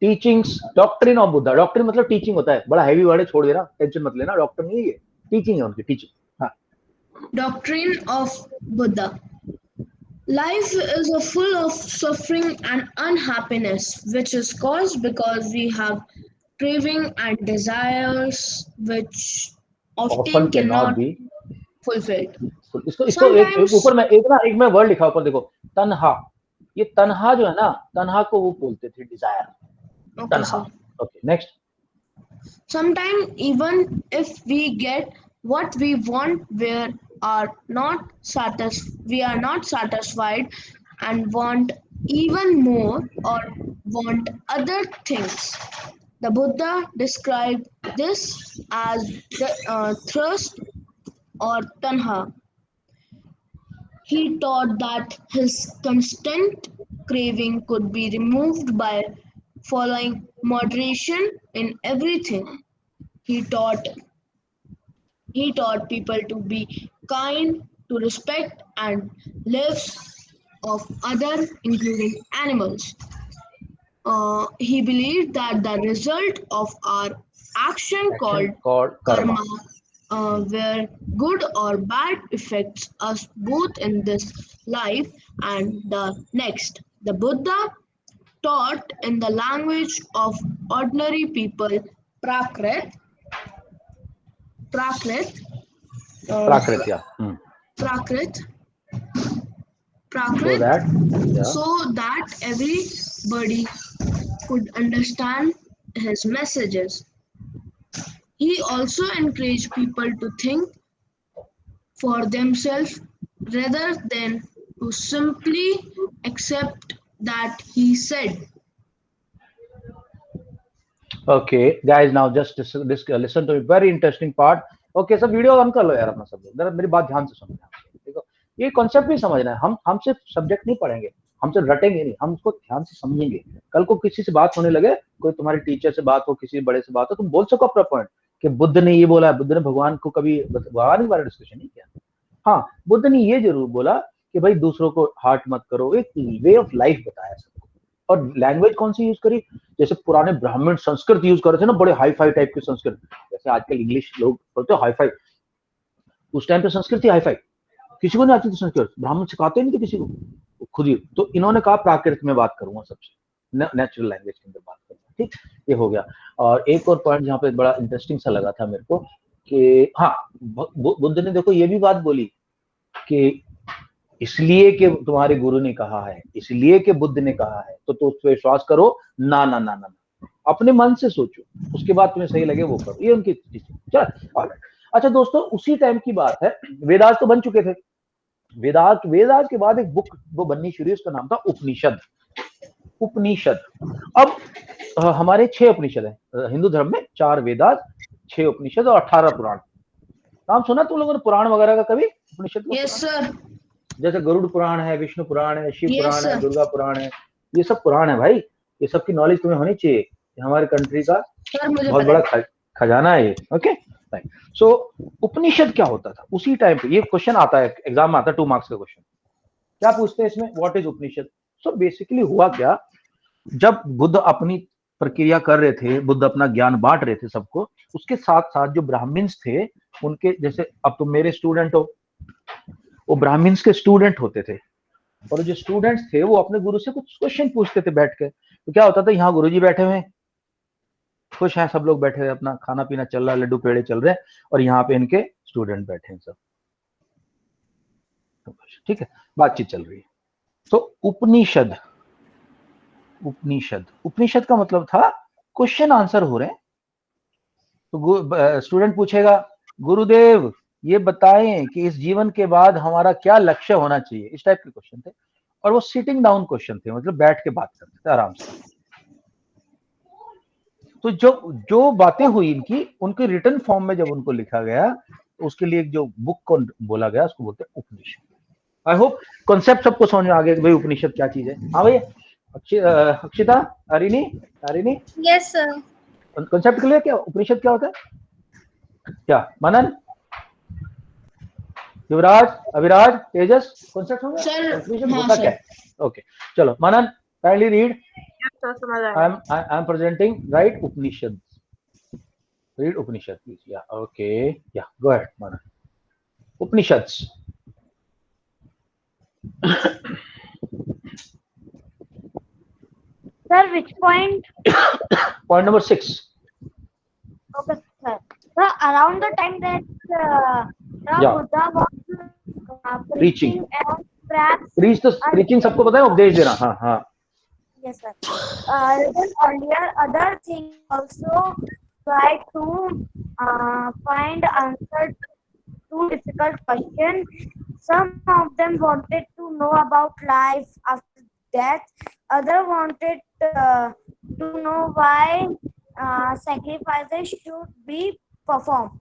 S1: Teachings, doctrine of Buddha. Doctrine मतलब टीचिंग होता है, बड़ा हैवी वर्ड है, छोड़ देना, टेंशन मत लेना, डॉक्टर नहीं है ये, टीचिंग है उनकी, टीचिंग। हाँ,
S5: Doctrine of Buddha. Life is full of suffering and unhappiness, which is caused because we have craving and desires which often cannot
S1: be
S5: fulfilled.
S1: इसको
S5: Sometimes,
S1: ऊपर में एक मैं वर्ड लिखा ऊपर देखो, तन्हा। ये तन्हा जो है ना, तन्हा को वो बोलते थे डिजायर,
S5: okay,
S1: तन्हा।
S5: sir.
S1: Okay, next.
S5: Sometimes even if we get what we want, we are not satisfied and want even more or want other things. The Buddha described this as the thirst or tanha. He taught that his constant craving could be removed by following moderation in everything. He taught he taught people to be kind, to respect and lives of other, including animals. He believed that the result of our action called
S1: Action called
S5: karma,
S1: karma.
S5: where good or bad affects us both in this life and the next. The Buddha taught in the language of ordinary people, Prakrit, Prakrit, uh,
S1: Prakritya.
S5: Prakrit,
S1: So
S5: Prakrit,
S1: that, yeah.
S5: so that everybody could understand his messages. He also encouraged people to think for themselves rather than to simply accept that he said.
S1: Okay, guys, now just listen to a very interesting part. Okay, सब video on कर लो यार अपना सब लोग, जरा मेरी बात ध्यान से सुनो। देखो, ये कॉन्सेप्ट भी समझना है। हम सिर्फ सब्जेक्ट नहीं पढ़ेंगे, हम सिर्फ रटेंगे नहीं, हम उसको ध्यान से समझेंगे। कल को किसी से बात होने लगे, कोई तुम्हारे टीचर से बात हो, किसी बड़े से बात हो, तुम बोल सको अपना पॉइंट कि बुद्ध ने ये बोला, बुद्ध ने भगवान को कभी भगवान के बारे में डिस्कशन नहीं किया। हाँ, बुद्ध ने ये जरूर बोला कि भाई दूसरों को हार्ट मत करो, एक वे ऑफ लाइफ बताया सबको। और लैंग्वेज कौन सी यूज करी? जैसे पुराने ब्राह्मण संस्कृत यूज कर रहे थे ना, बड़े हाई फाई टाइप के संस्कृत, जैसे आजकल इंग्लिश लोग बोलते हैं हाई फाई, उस टाइम पे संस्कृत ही हाई फाई, किसी को नहीं आती थी संस्कृत, ब्राह्मण सिखाते नहीं थे किसी को, खुद ही। तो इन्होंने कहा प्राकृत में बात करूंगा सबसे, नेचुरल लैंग्वेज के अंदर बात करूंगा। ठीक, ये हो गया। और एक और पॉइंट जहाँ पे बड़ा इंटरेस्टिंग सा लगा था मेरे को कि हाँ, बुद्ध ने देखो ये भी बात बोली कि इसलिए कि तुम्हारे गुरु ने कहा है, इसलिए कि बुद्ध ने कहा है, तो उस पर विश्वास करो ना ना ना ना, अपने मन से सोचो, उसके बाद तुम्हें सही लगे वो करो। ये उनकी चीज। चल, अच्छा दोस्तों, उसी टाइम की बात है, वेदास तो बन चुके थे। वेदास के बाद एक बुक वो बननी शुरू, उसका नाम था उपनिषद। उपनिषद। अब हमारे 6 उपनिषद है हिंदू धर्म में, 4 वेदास, 6 उपनिषद और 18 पुराण। नाम सुना तुम लोगों ने पुराण वगैरह का कभी? उपनिषद का?
S5: Yes sir.
S1: जैसे गरुड़ पुराण है, विष्णु पुराण है, शिव
S5: Yes,
S1: पुराण है,
S5: sir.
S1: दुर्गा पुराण है, ये सब पुराण है भाई। ये सब की नॉलेज तुम्हें होनी चाहिए, हमारे कंट्री का
S5: सर मुझे
S1: बहुत
S5: पता
S1: बड़ा खजाना है ये। ओके, सो उपनिषद क्या होता था उसी टाइम पे? ये क्वेश्चन आता है एग्जाम में, आता है 2 मार्क्स का क्वेश्चन। क्या पूछते हैं इसमें? What is Upanishad? So basically हुआ क्या, जब बुद्ध अपनी प्रक्रिया कर रहे थे, बुद्ध अपना ज्ञान बांट रहे थे सबको, उसके साथ साथ जो ब्राह्मण्स थे उनके, जैसे अब तुम मेरे स्टूडेंट हो, वो ब्राह्मण्स के स्टूडेंट होते थे, और जो स्टूडेंट्स थे वो अपने गुरु से कुछ क्वेश्चन पूछते थे बैठ के। तो क्या होता था, यहाँ गुरुजी बैठे हुए खुश हैं, सब लोग बैठे हुए, अपना खाना पीना चल रहा है, लड्डू पेड़े चल रहे हैं, और यहाँ पे इनके स्टूडेंट बैठे हैं सब, ठीक है, बातचीत चल रही है। तो उपनिषद, उपनिषद, उपनिषद का मतलब था क्वेश्चन आंसर हो रहे हैं। तो स्टूडेंट पूछेगा, गुरुदेव ये बताएं कि इस जीवन के बाद हमारा क्या लक्ष्य होना चाहिए, इस टाइप के क्वेश्चन थे। और वो सिटिंग डाउन क्वेश्चन थे, मतलब बैठ के बात करते थे आराम से। तो जो बातें हुई इनकी, उनके रिटर्न फॉर्म में जब उनको लिखा गया, तो उसके लिए जो बुक को बोला गया, उसको बोलते हैं उपनिषद। आई होप कॉन्सेप्ट सबको समझ में आ गया भाई उपनिषद क्या चीज है। हाँ भैया, Akshita, Arini,
S3: yes sir.
S1: Concept clear? क्या उपनिषद क्या होता है? क्या मनन, युवराज, अभिराज, तेजस, कॉन्सेप्ट हो गया? उपनिषद होता क्या है? ओके, चलो Manan, kindly read. I am presenting, right Upanishad, read Upanishad please. Yeah okay, yeah go ahead Manan. Upanishads.
S4: Sir, which point?
S1: Point number 6.
S4: Okay, sir. So around the time that Buddha was preaching and perhaps
S1: preaching सबको पता है, उपदेश देना। हाँ हाँ।
S4: Yes, sir. Then earlier, other things also try to find answer to difficult questions. Some of them wanted to know about life after
S6: death. Others wanted to know why sacrifices should be performed.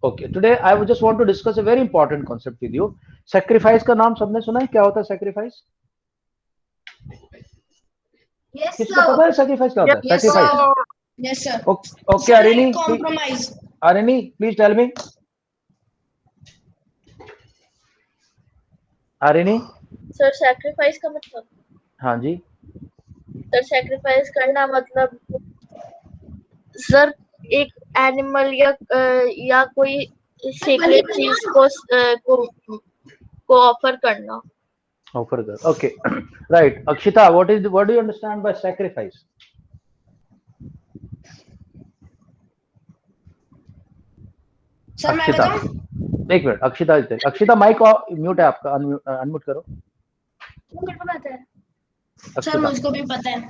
S1: Okay, today I would just want to discuss a very important concept with you. Sacrifice का नाम सबने सुना है? क्या होता है sacrifice?
S3: Yes,
S1: किसको
S3: sir.
S1: पता है sacrifice क्या होता है?
S5: Yes,
S1: Sacrifice.
S5: sir. Yes, sir.
S1: Okay,
S5: Sir,
S1: Arini,
S5: like compromise.
S1: Arini, please tell me. Arini?
S2: Sir sacrifice का मतलब?
S1: हाँ जी.
S2: सर सैक्रिफाइस करना मतलब सर एक एनिमल या कोई सीक्रेट चीज को ऑफर करना.
S1: Offer कर. Okay, right. Akshita, what do you understand by sacrifice?
S5: Sir मैं
S1: अक्षिता,
S5: बताऊं?
S1: एक मिनट. अक्षिता माइक म्यूट है आपका, अनम्यूट करो.
S3: मेरे को पता है.
S5: सर
S1: अक्षिता,
S5: मुझको भी पता है.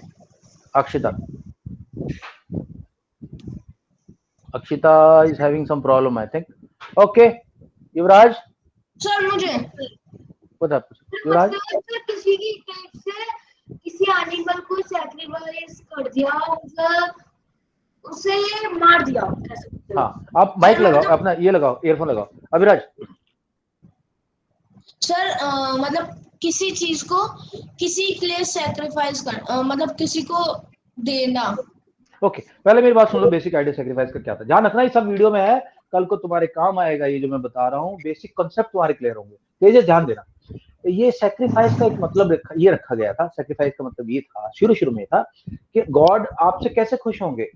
S1: Akshita is having some problem, I think. Okay, Yuvraj,
S5: sir मुझे
S1: what happened? Yuvraj,
S3: मतलब किसी की तरफ से किसी एनिमल को सैक्रिफाइस कर दिया, मतलब उसे मार दिया.
S1: हाँ, आप माइक लगाओ, अपना ये लगाओ, ईयरफोन लगाओ. अभिराज.
S5: सर मतलब किसी चीज को किसी के लिए सैक्रिफाइस कर मतलब किसी को देना.
S1: ओके, पहले मेरी बात सुन लो. बेसिक आइडिया सैक्रिफाइस का क्या था, ध्यान रखना. ये सब वीडियो में है, कल को तुम्हारे काम आएगा. ये जो मैं बता रहा हूँ बेसिक कॉन्सेप्ट तुम्हारे क्लियर होंगे. तेज ध्यान देना. ये सैक्रिफाइस का एक मतलब ये रखा गया था. सैक्रिफाइस का मतलब ये था, शुरू में था कि गॉड आपसे कैसे खुश होंगे.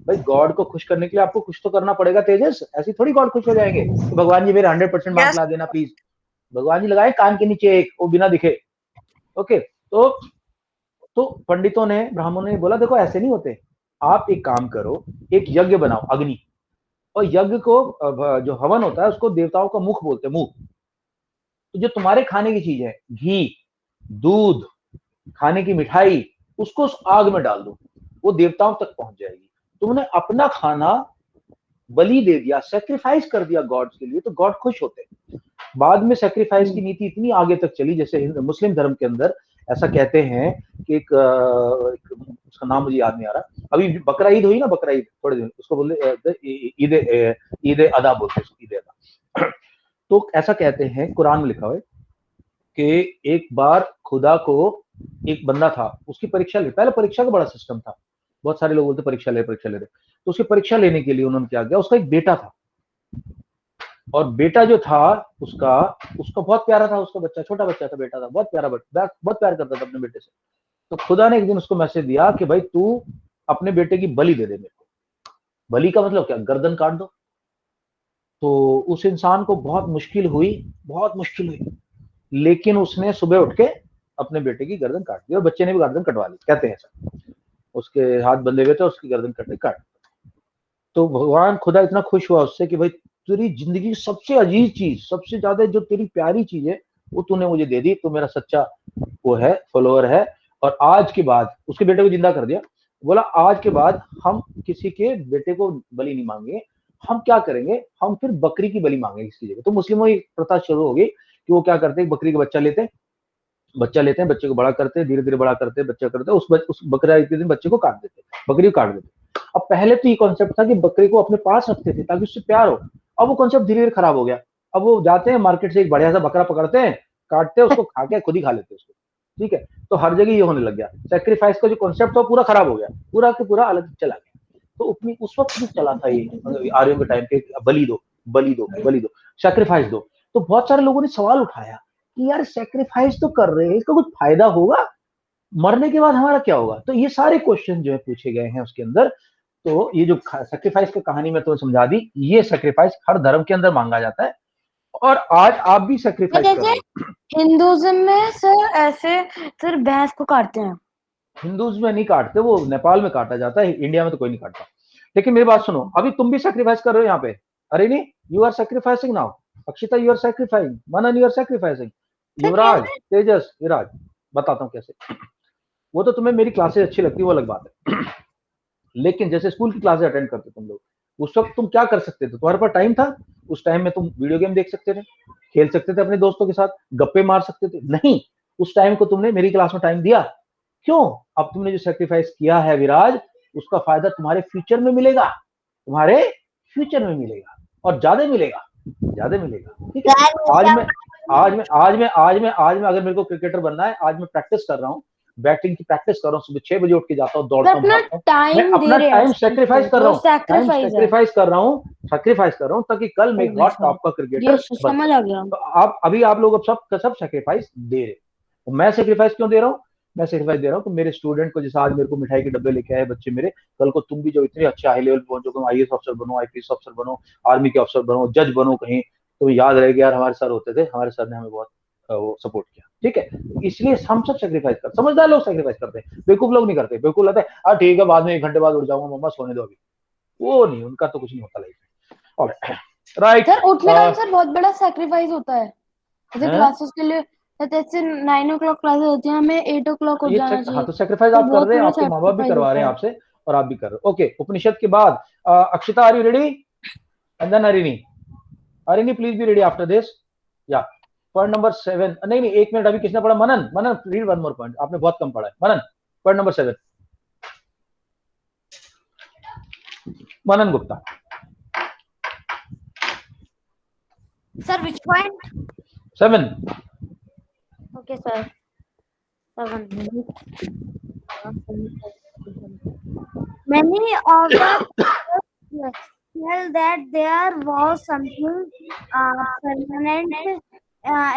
S1: भाई गॉड को खुश करने के लिए आपको कुछ तो करना पड़ेगा. तेजस, ऐसी थोड़ी गॉड खुश हो जाएंगे तो भगवान जी मेरे 100% मार्क्स ला देना प्लीज. भगवान जी लगाए कान के नीचे एक, वो बिना दिखे. ओके, तो पंडितों ने, ब्राह्मणों ने बोला देखो ऐसे नहीं होते. आप एक काम करो, एक यज्ञ बनाओ, अग्नि, और यज्ञ को जो हवन होता है उसको देवताओं का मुख बोलते हैं, मुख. तो जो तुम्हारे खाने की चीज है, घी, दूध, खाने की मिठाई, उसको उस आग में डाल दो, वो देवताओं तक पहुंच जाएगी. तुमने अपना खाना बलि दे दिया, सेक्रीफाइस कर दिया गॉड्स के लिए, तो गॉड खुश होते. बाद में सेक्रीफाइस की नीति इतनी आगे तक चली, जैसे मुस्लिम धर्म के अंदर ऐसा कहते हैं कि एक उसका नाम मुझे याद नहीं आ रहा. अभी बकरा ईद हुई ना, बकरा ईद थोड़े दिन, उसको बोलते ईद अदा बोलते हैं, ईद अदा. तो ऐसा कहते हैं, कुरान में लिखा हुआ है कि एक बार खुदा को एक बंदा था, उसकी परीक्षा ले. पहले परीक्षा का बड़ा सिस्टम था, बहुत सारे लोग बोलते परीक्षा ले. तो उसकी परीक्षा लेने के लिए उन्होंने क्या किया, उसका एक बेटा था, और बेटा जो था उसका बहुत प्यारा था. उसका बच्चा, छोटा बच्चा था, बेटा था, बहुत प्यारा, बहुत प्यार करता था अपने बेटे से. तो खुदा ने एक दिन उसको मैसेज दिया कि भाई तू अपने बेटे की बलि दे दे मेरे को. बलि का मतलब क्या, गर्दन काट दो. तो उस इंसान को बहुत मुश्किल हुई, लेकिन उसने सुबह उठ के अपने बेटे की गर्दन काट दी, और बच्चे ने भी गर्दन कटवा ली. कहते हैं ऐसा, उसके हाथ बंधे हुए थे, उसकी गर्दन काट. तो भगवान खुदा इतना खुश हुआ उससे कि भाई तेरी जिंदगी की सबसे अजीज चीज, सबसे ज्यादा जो तेरी प्यारी चीज है, वो तूने मुझे दे दी. तो मेरा सच्चा वो है, फॉलोअर है. और आज के बाद उसके बेटे को जिंदा कर दिया. बोला आज के बाद हम किसी के बेटे को बलि नहीं मांगेंगे. हम क्या करेंगे, हम फिर बकरी की बलि मांगेंगे इसकी जगह. तो मुस्लिमों की प्रथा शुरू हो गई कि वो क्या करते हैं, बकरी का बच्चा लेते हैं, बच्चे को बड़ा करते हैं, धीरे धीरे बड़ा करते हैं, बच्चा करते हैं, उस बकरा के दिन बच्चे को काट देते, बकरी को काट देते. अब पहले तो ये कॉन्सेप्ट था कि बकरी को अपने पास रखते थे ताकि उससे प्यार हो. अब वो कॉन्सेप्ट धीरे धीरे खराब हो गया. अब वो जाते हैं मार्केट से एक बढ़िया सा बकरा पकड़ते हैं, काटते हैं, उसको खा के खुद ही खा लेते हैं उसको. ठीक है, तो हर जगह ये होने लग गया. सैक्रिफाइस का जो कॉन्सेप्ट था पूरा खराब हो गया, पूरा के पूरा अलग चला गया. तो उस वक्त भी चला था ये आर्यों के टाइम पे, बलि दो, सैक्रिफाइस दो. तो बहुत सारे लोगों ने सवाल उठाया कि यार सैक्रिफाइस तो कर रहे हैं, इसका कुछ फायदा होगा, मरने के बाद हमारा क्या होगा. तो ये सारे क्वेश्चन जो है पूछे गए हैं उसके अंदर. तो ये जो सैक्रिफाइस की कहानी में तुम्हें समझा दी, ये सैक्रिफाइस हर धर्म के अंदर मांगा जाता है, और आज आप भी सैक्रिफाइस कर रहे हो.
S6: हिंदुइज्म में सर ऐसे सिर्फ भैंस को काटते हैं.
S1: हिंदूज में नहीं काटते, वो नेपाल में काटा जाता है, इंडिया में तो कोई नहीं काटता. लेकिन मेरी बात सुनो, अभी तुम भी सैक्रिफाइस कर रहे हो यहाँ पे. अरे नहीं, you are sacrificing now. Akshita, you are sacrificing. Manan, you are sacrificing. Yuvraj, Tejas, Viraj, बताता हूँ कैसे. वो तो तुम्हें मेरी क्लासेस अच्छी लगती है, वो अलग बात है. लेकिन जैसे स्कूल की क्लासेस अटेंड करते तुम लोग, उस वक्त तुम क्या कर सकते थे, तुम्हारे पास टाइम था. उस टाइम में तुम वीडियो गेम देख सकते थे, खेल सकते थे अपने दोस्तों के साथ, गप्पे मार सकते थे. नहीं, उस टाइम को तुमने मेरी क्लास में टाइम दिया. क्यों? अब तुमने जो सेक्रीफाइस किया है विराज, उसका फायदा तुम्हारे फ्यूचर में मिलेगा, तुम्हारे फ्यूचर में मिलेगा, और ज्यादा मिलेगा, ज्यादा मिलेगा। ठीक है, आज मैं अगर मेरे को क्रिकेटर बनना है, आज मैं प्रैक्टिस कर रहा हूँ, बैटिंग की प्रैक्टिस कर रहा हूँ, सुबह 6 बजे उठ के जाता हूँ, दौड़ता हूँ, भागता हूँ, मैं अपना टाइम सेक्रीफाइस कर रहा हूँ, सेक्रीफाइस कर रहा हूँ ताकि कल मैं एक बहुत टॉप का क्रिकेटर बन।
S6: समझ आ गया।
S1: तो आप लोग अब सब सेक्रीफाइस दे रहे हो। मैं सेक्रीफाइस क्यों दे रहा हूँ? मैं सेक्रीफाइस दे रहा हूँ कि मेरे स्टूडेंट को, जैसे आज मेरे को मिठाई के डब्बे लेके आए बच्चे मेरे, कल को तुम भी जो इतने अच्छे हाई लेवल पहुंचोगे, IAS ऑफिसर बनो, IPS ऑफिसर बनो, आर्मी के ऑफिसर बनो, जज बनो, कहीं तो याद रहेगा यार हमारे सर होते थे, हमारे सर ने हमें बहुत वो सपोर्ट किया। ठीक है, इसलिए हम सब सेक्रीफाइस कर, समझदार लोग सेक्रीफाइस करते हैं, बेवकूफ लोग नहीं करते। बेवकूफ लगता है ठीक है बाद में 1 घंटे बाद उठ जाऊंगा, मम्मा सोने दो अभी, वो नहीं, उनका तो कुछ नहीं होता लाइफ में। राइट
S6: सर उठने का सर बहुत बड़ा सेक्रीफाइस होता है, जैसे क्लासेस के लिए जैसे 9 o'clock क्लासेस होती है, हमें 8 o'clock उठ जाना चाहिए।
S1: हाँ, तो सेक्रीफाइस आप कर रहे हैं, आपके माँ बाप भी करवा रहे हैं
S6: होता है।
S1: आपसे, और आप भी कर रहे हो। ओके, उपनिषद के बाद Akshita, are you ready? And then Arini please be ready after this. Yeah point number 7, नहीं 1 मिनट, अभी किसने पढ़ा? Manan read one more point, आपने बहुत कम पढ़ा है। Manan, point number 7, Manan Gupta.
S6: Sir, which point?
S1: 7.
S6: Okay, sir. 7. Many of the tell that there was something permanent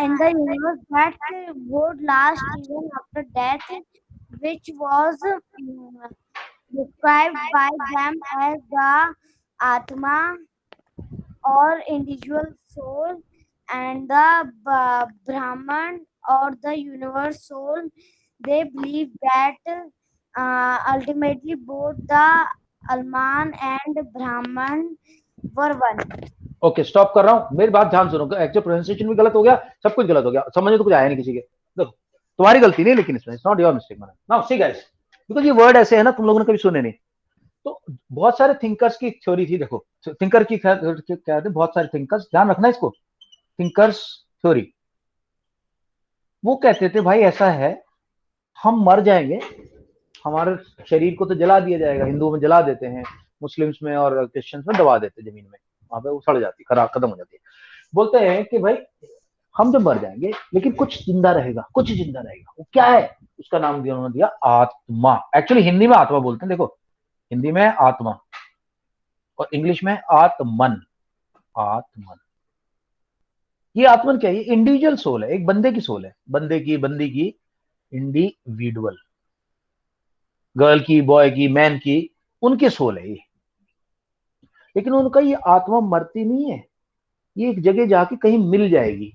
S6: in the universe that would last even after death, which was described by them as the Atma or individual soul, and the Brahman or the universe soul. They believe that ultimately both the Alman and Brahman were one.
S1: Okay, stop कर रहा हूं, मेरी बात ध्यान सुनो। Actual pronunciation भी गलत हो गया, सब कुछ गलत हो गया, समझ में तो कुछ आया नहीं किसी के। देखो तुम्हारी गलती नहीं, लेकिन इसमें it's not your mistake. Now see guys, because ये वर्ड ऐसे है ना, तुम लोगों ने कभी सुने नहीं। तो बहुत सारे थिंकर्स की थ्योरी थी। देखो थिंकर की क्या कहते हैं, बहुत सारे थिंकर्स, ध्यान रखना इसको, थिंकर्स थ्योरी। वो कहते थे भाई ऐसा है, हम मर जाएंगे, हमारे शरीर को तो जला दिया जाएगा, हिंदुओं में जला देते हैं, मुस्लिम्स में और क्रिश्चियंस में दबा देते जमीन में, वहां पे वो सड़ जाती, खत्म हो जाती है। बोलते हैं कि भाई हम जब मर जाएंगे लेकिन कुछ जिंदा रहेगा, कुछ जिंदा रहेगा, वो क्या है? उसका नाम दिया उन्होंने, दिया आत्मा। एक्चुअली हिंदी में आत्मा बोलते हैं, देखो हिंदी में आत्मा और इंग्लिश में आत्मन। आत्मन, ये आत्मन क्या है? ये इंडिविजुअल सोल है, एक बंदे की सोल है, बंदी की इंडिविजुअल, गर्ल की, बॉय की, मैन की, उनके सोल है ये। लेकिन उनका ये आत्मा मरती नहीं है, ये एक जगह जाके कहीं मिल जाएगी।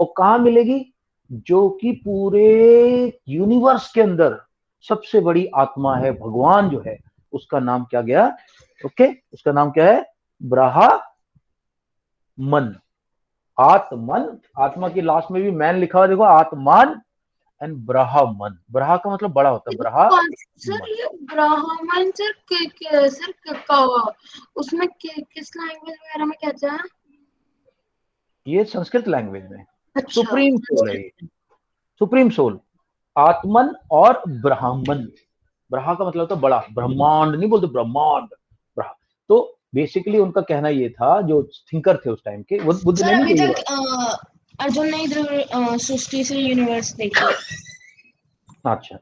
S1: और कहां मिलेगी? जो कि पूरे यूनिवर्स के अंदर सबसे बड़ी आत्मा है, भगवान जो है, उसका नाम क्या गया? ओके, उसका नाम क्या है? ब्रह्मन, आत्मन। आत्मा की लास्ट में भी मैन लिखा हुआ, देखो, आत्मान एंड ब्रह्मन। ब्रहा का मतलब बड़ा होता है, ब्रहा।
S3: सर ये ब्राह्मण सर उसमें किस लैंग्वेज वगैरह में कहते हैं?
S1: ये संस्कृत लैंग्वेज में।
S3: अच्छा।
S1: सुप्रीम सोल है ये, सुप्रीम सोल, आत्मन और ब्राह्मण। ब्रहा का मतलब तो बड़ा, ब्रह्मांड नहीं बोलते, ब्रह्मांड, ब्रहा। तो बेसिकली उनका कहना ये था, जो थिंकर थे उस टाइम के, वो बुद्ध ने नहीं
S5: अभी तक अर्जुन ने इधर सृष्टि से यूनिवर्स देखी।
S1: अच्छा,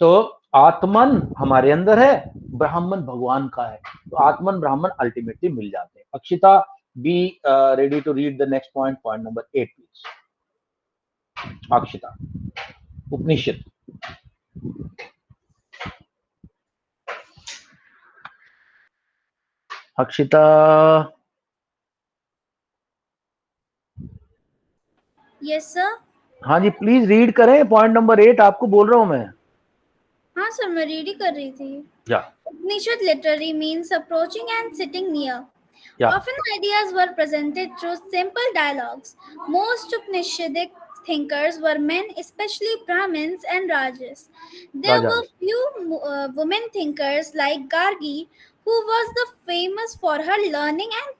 S1: तो आत्मन हमारे अंदर है, ब्राह्मण भगवान का है, तो आत्मन ब्राह्मण अल्टीमेटली मिल जाते हैं। Akshita, be ready to read the next point, point number 8 please. Akshita, Upanishad. Akshita,
S7: yes sir.
S1: हाँ जी, प्लीज रीड करें पॉइंट नंबर 8, आपको बोल रहा हूं मैं।
S7: हाँ सर, मैं रीड कर रही थी। Upanishad literally means approaching and sitting near. Often ideas were presented through simple dialogues. Most Upanishadic thinkers were men, especially Brahmins and Rajas. There were few women thinkers like Gargi, who was the famous for her learning and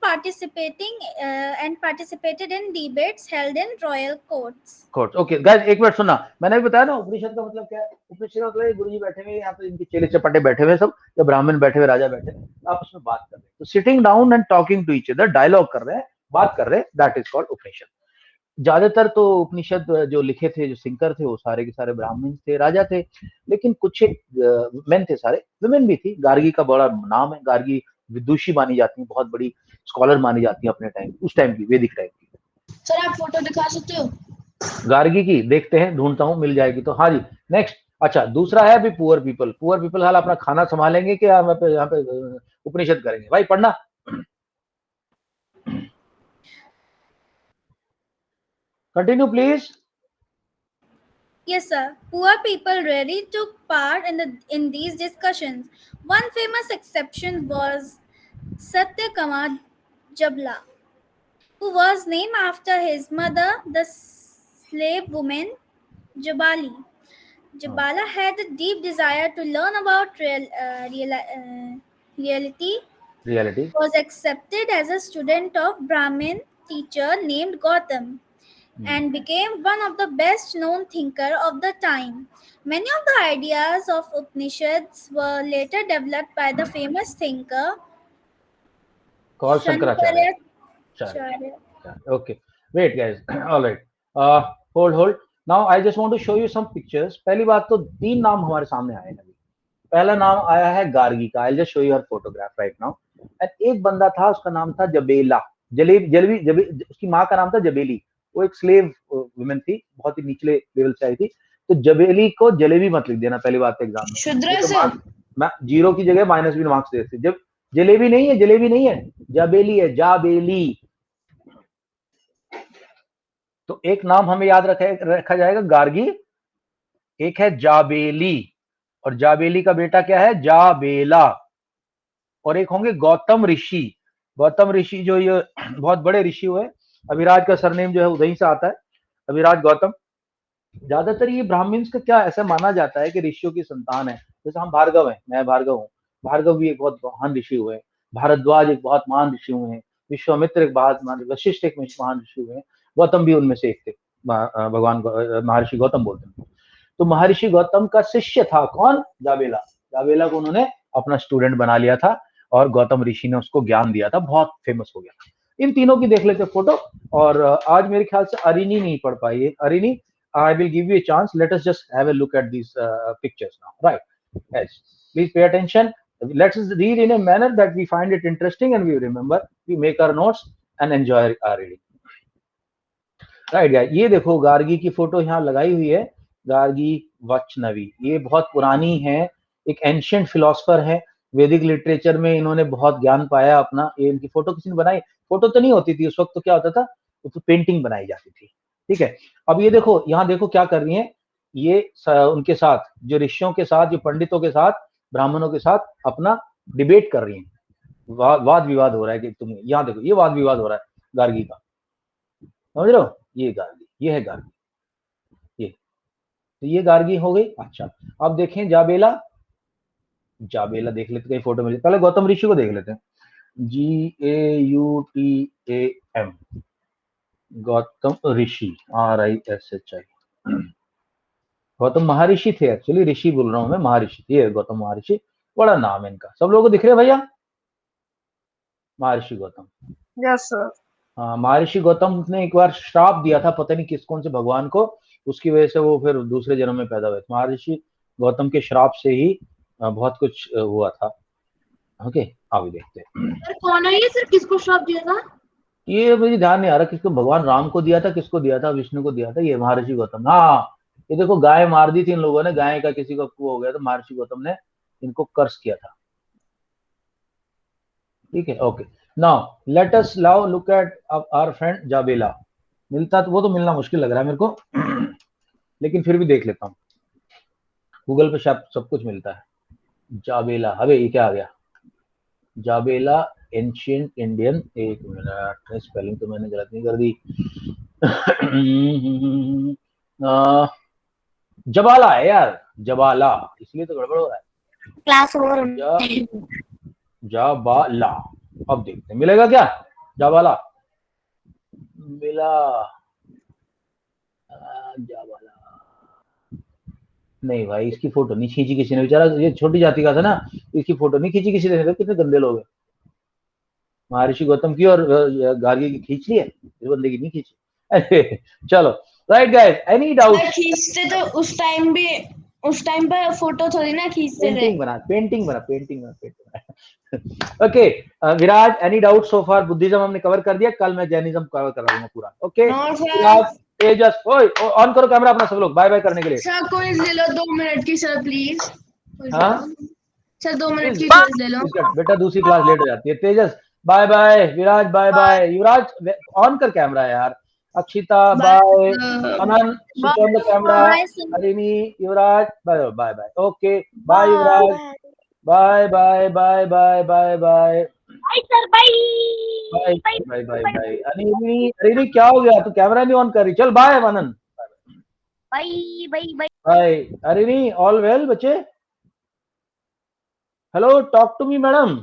S7: participated in debates held in royal courts.
S1: Okay guys, एक minute सुनना, मैंने भी बताया ना उपनिषद का मतलब क्या है। उपनिषद का मतलब गुरुजी बैठे हुए, यहाँ पे इनके चेले चपाटे बैठे हुए, सब या ब्राह्मण बैठे हुए, राजा बैठे, आपस में बात कर रहे हैं, तो sitting down and talking to each other, dialogue कर रहे हैं, बात कर रहे हैं, दैट इज कॉल्ड उपनिषद। ज्यादातर तो उपनिषद जो लिखे थे, जो सिंकर थे, वो सारे के सारे ब्राह्मण थे, राजा थे, लेकिन कुछ एक मेन थे सारे, वुमेन भी थी। गार्गी का बड़ा नाम है, गार्गी विदुषी मानी जाती है, बहुत बड़ी स्कॉलर मानी जाती है अपने टाइम, उस टाइम की, वैदिक टाइम की।
S5: सर आप फोटो दिखा सकते हो
S1: गार्गी की? देखते हैं, ढूंढता हूँ, मिल जाएगी तो। हाँ जी, नेक्स्ट। अच्छा, दूसरा है अभी पुअर पीपल। पुअर पीपल हाल अपना खाना संभालेंगे कि यहाँ पे उपनिषद करेंगे? भाई पढ़ना। Continue, please.
S7: Yes, sir. Poor people rarely took part in these discussions. One famous exception was Satyakama Jabla, who was named after his mother, the slave woman Jabali. Jabala had a deep desire to learn about reality. Was accepted as a student of Brahmin teacher named Gautam, and became one of the best known thinker of the time. Many of the ideas of Upanishads were later developed by the famous thinker
S1: called Shankaracharya. Okay, wait guys. All right, hold. Now I just want to show you some pictures. पहली बात तो 3 नाम हमारे सामने आए हैं। पहला नाम आया है गार्गी का। I'll just show you her photograph right now. And एक बंदा था, उसका नाम था जबेला। जलेबी, उसकी माँ का नाम था जबेली। वो एक स्लेव वुमेन थी, बहुत ही निचले लेवल से आई थी। तो जबेली को जलेबी मत लिख देना पहली बात एग्जाम में।
S5: शुद्र से
S1: मैं 0 की जगह माइनस भी मार्क्स देते। जब जलेबी नहीं है, जबेली है, जाबेली। तो एक नाम हमें याद रखा जाएगा गार्गी, एक है जाबेली, और जाबेली का बेटा क्या है? जाबेला। और एक होंगे गौतम ऋषि। गौतम ऋषि जो ये बहुत बड़े ऋषि हुए। अभिराज का सरनेम जो है उधर से आता है, अभिराज गौतम। ज्यादातर ये ब्राह्मण्स का क्या ऐसा माना जाता है कि ऋषियों की संतान है। जैसे हम भार्गव हैं, मैं भार्गव हूँ, भार्गव भी एक बहुत महान ऋषि हुए, भारद्वाज एक बहुत महान ऋषि हुए हैं, विश्वामित्र एक बहुत महान, वशिष्ठ एक महान ऋषि हुए हैं, गौतम भी उनमें से एक थे। भगवान महर्षि गौतम बोलते हैं। तो महर्षि गौतम का शिष्य था कौन? जाबेला। जाबेला को उन्होंने अपना स्टूडेंट बना लिया था और गौतम ऋषि ने उसको ज्ञान दिया था, बहुत फेमस हो गया था। इन तीनों की देख लेते फोटो। और आज मेरे ख्याल से अरिनी नहीं पढ़ पाई है। Arani, I will give you a chance. Let us just have a look at these pictures now. Right. Yes. Please pay attention. Let's read in a manner that we find it interesting and we remember. We make our notes and enjoy our reading. Right, guys. ये देखो गार्गी की photo यहाँ लगाई हुई है। गार्गी वैष्णवी, ये बहुत पुरानी है, एक एंशिएंट फिलोसफर है। वैदिक लिटरेचर में इन्होंने बहुत ज्ञान पाया अपना। ये इनकी फोटो किसी ने बनाई? फोटो तो नहीं होती थी उस वक्त, तो क्या होता था, तो पेंटिंग बनाई जाती थी। ठीक है। अब ये देखो, यहाँ देखो क्या कर रही है ये उनके साथ, जो ऋषियों के साथ, जो पंडितों के साथ, ब्राह्मणों के साथ अपना डिबेट कर रही है। वाद विवाद हो रहा है कि तुम, यहाँ देखो ये वाद विवाद हो रहा है गार्गी का, समझ रहे हो? ये गार्गी, ये है गार्गी, ये तो ये गार्गी हो गई। अच्छा, अब देखें जाबेला। जाबेला देख लेते, कहीं फोटो मिले। पहले गौतम ऋषि को देख लेते हैं। GAUTAM, गौतम ऋषि, RISHI। गौतम महर्षि थे, एक्चुअली ऋषि बोल रहा हूं मैं, महर्षि। ये गौतम महर्षि, बड़ा नाम है इनका। सब लोगों को दिख रहे हैं भैया? महर्षि गौतम।
S2: Yes sir.
S1: हाँ, महर्षि गौतम ने एक बार श्राप दिया था, पता नहीं किस कौन से भगवान को, उसकी वजह से वो फिर दूसरे जन्म में पैदा हुए। महर्षि गौतम के श्राप से ही बहुत कुछ हुआ था। ओके, आगे देखते हैं।
S3: कौन है ये सर? किसको श्राप दिया था?
S1: ये मुझे ध्यान नहीं आ रहा, किसको, भगवान राम को दिया था, किसको दिया था, विष्णु को दिया था। ये महर्षि गौतम। हाँ, ये देखो गाय मार दी थी इन लोगों ने, गाय का किसी को हो गया तो महर्षि गौतम ने इनको कर्स किया था। ठीक है, okay. Now let us now look at our friend Jabala. मिलता तो वो तो मिलना मुश्किल लग रहा है मेरे को, लेकिन फिर भी देख लेता हूँ। गूगल पे सब कुछ मिलता है। जाबेला, अबे ये क्या आ गया? जाबेला एंशिएंट इंडियन, एक मिनट, स्पेलिंग तो मैंने गलत नहीं कर दी। जबाला है यार, जबाला, इसलिए तो गड़बड़ हो रहा है।
S6: Class over.
S1: जाबाला। अब देखते हैं मिलेगा क्या, जाबाला मिला, जाबाला नहीं भाई, इसकी फोटो नहीं खींची किसी ने, बेचारा ये छोटी जाति का था ना, इसकी फोटो नहीं खींची किसी ने। कितने गंदे लोग हैं, महर्षि गौतम की और गार्गी की खींच ली है, इस बंदे की नहीं खींची। चलो राइट गाइस, एनी डाउट?
S5: खींचते तो उस टाइम पे फोटो थोड़ी ना खींचते थे।
S1: पेंटिंग बना। ओके विराज, एनी डाउट सो फार? बुद्धिज्म हमने कवर कर दिया, कल मैं जैनिज्म कवर कराऊंगा पूरा। ओके विराज, तेजस, ओए ऑन करो कैमरा अपना सब लोग, बाय बाय करने के लिए।
S5: सर क्विज ले लो 2 मिनट की सर प्लीज।
S1: हाँ
S5: सर 2 मिनट की क्विज ले लो।
S1: बेटा दूसरी क्लास लेट हो जाती है। Tejas bye bye, Viraj bye bye, Yuvraj on कर कैमरा यार, Akshita bye, Anant switch on the camera, Harini, Yuvraj bye bye bye. Okay bye Yuvraj, bye bye bye bye bye bye
S6: sir bye
S1: bye bye bye. Harini क्या हो गया, तू कैमरा नहीं ऑन कर रही? चल bye Anand,
S6: bye bye
S1: bye. Harini all well बच्चे? Hello talk to me madam.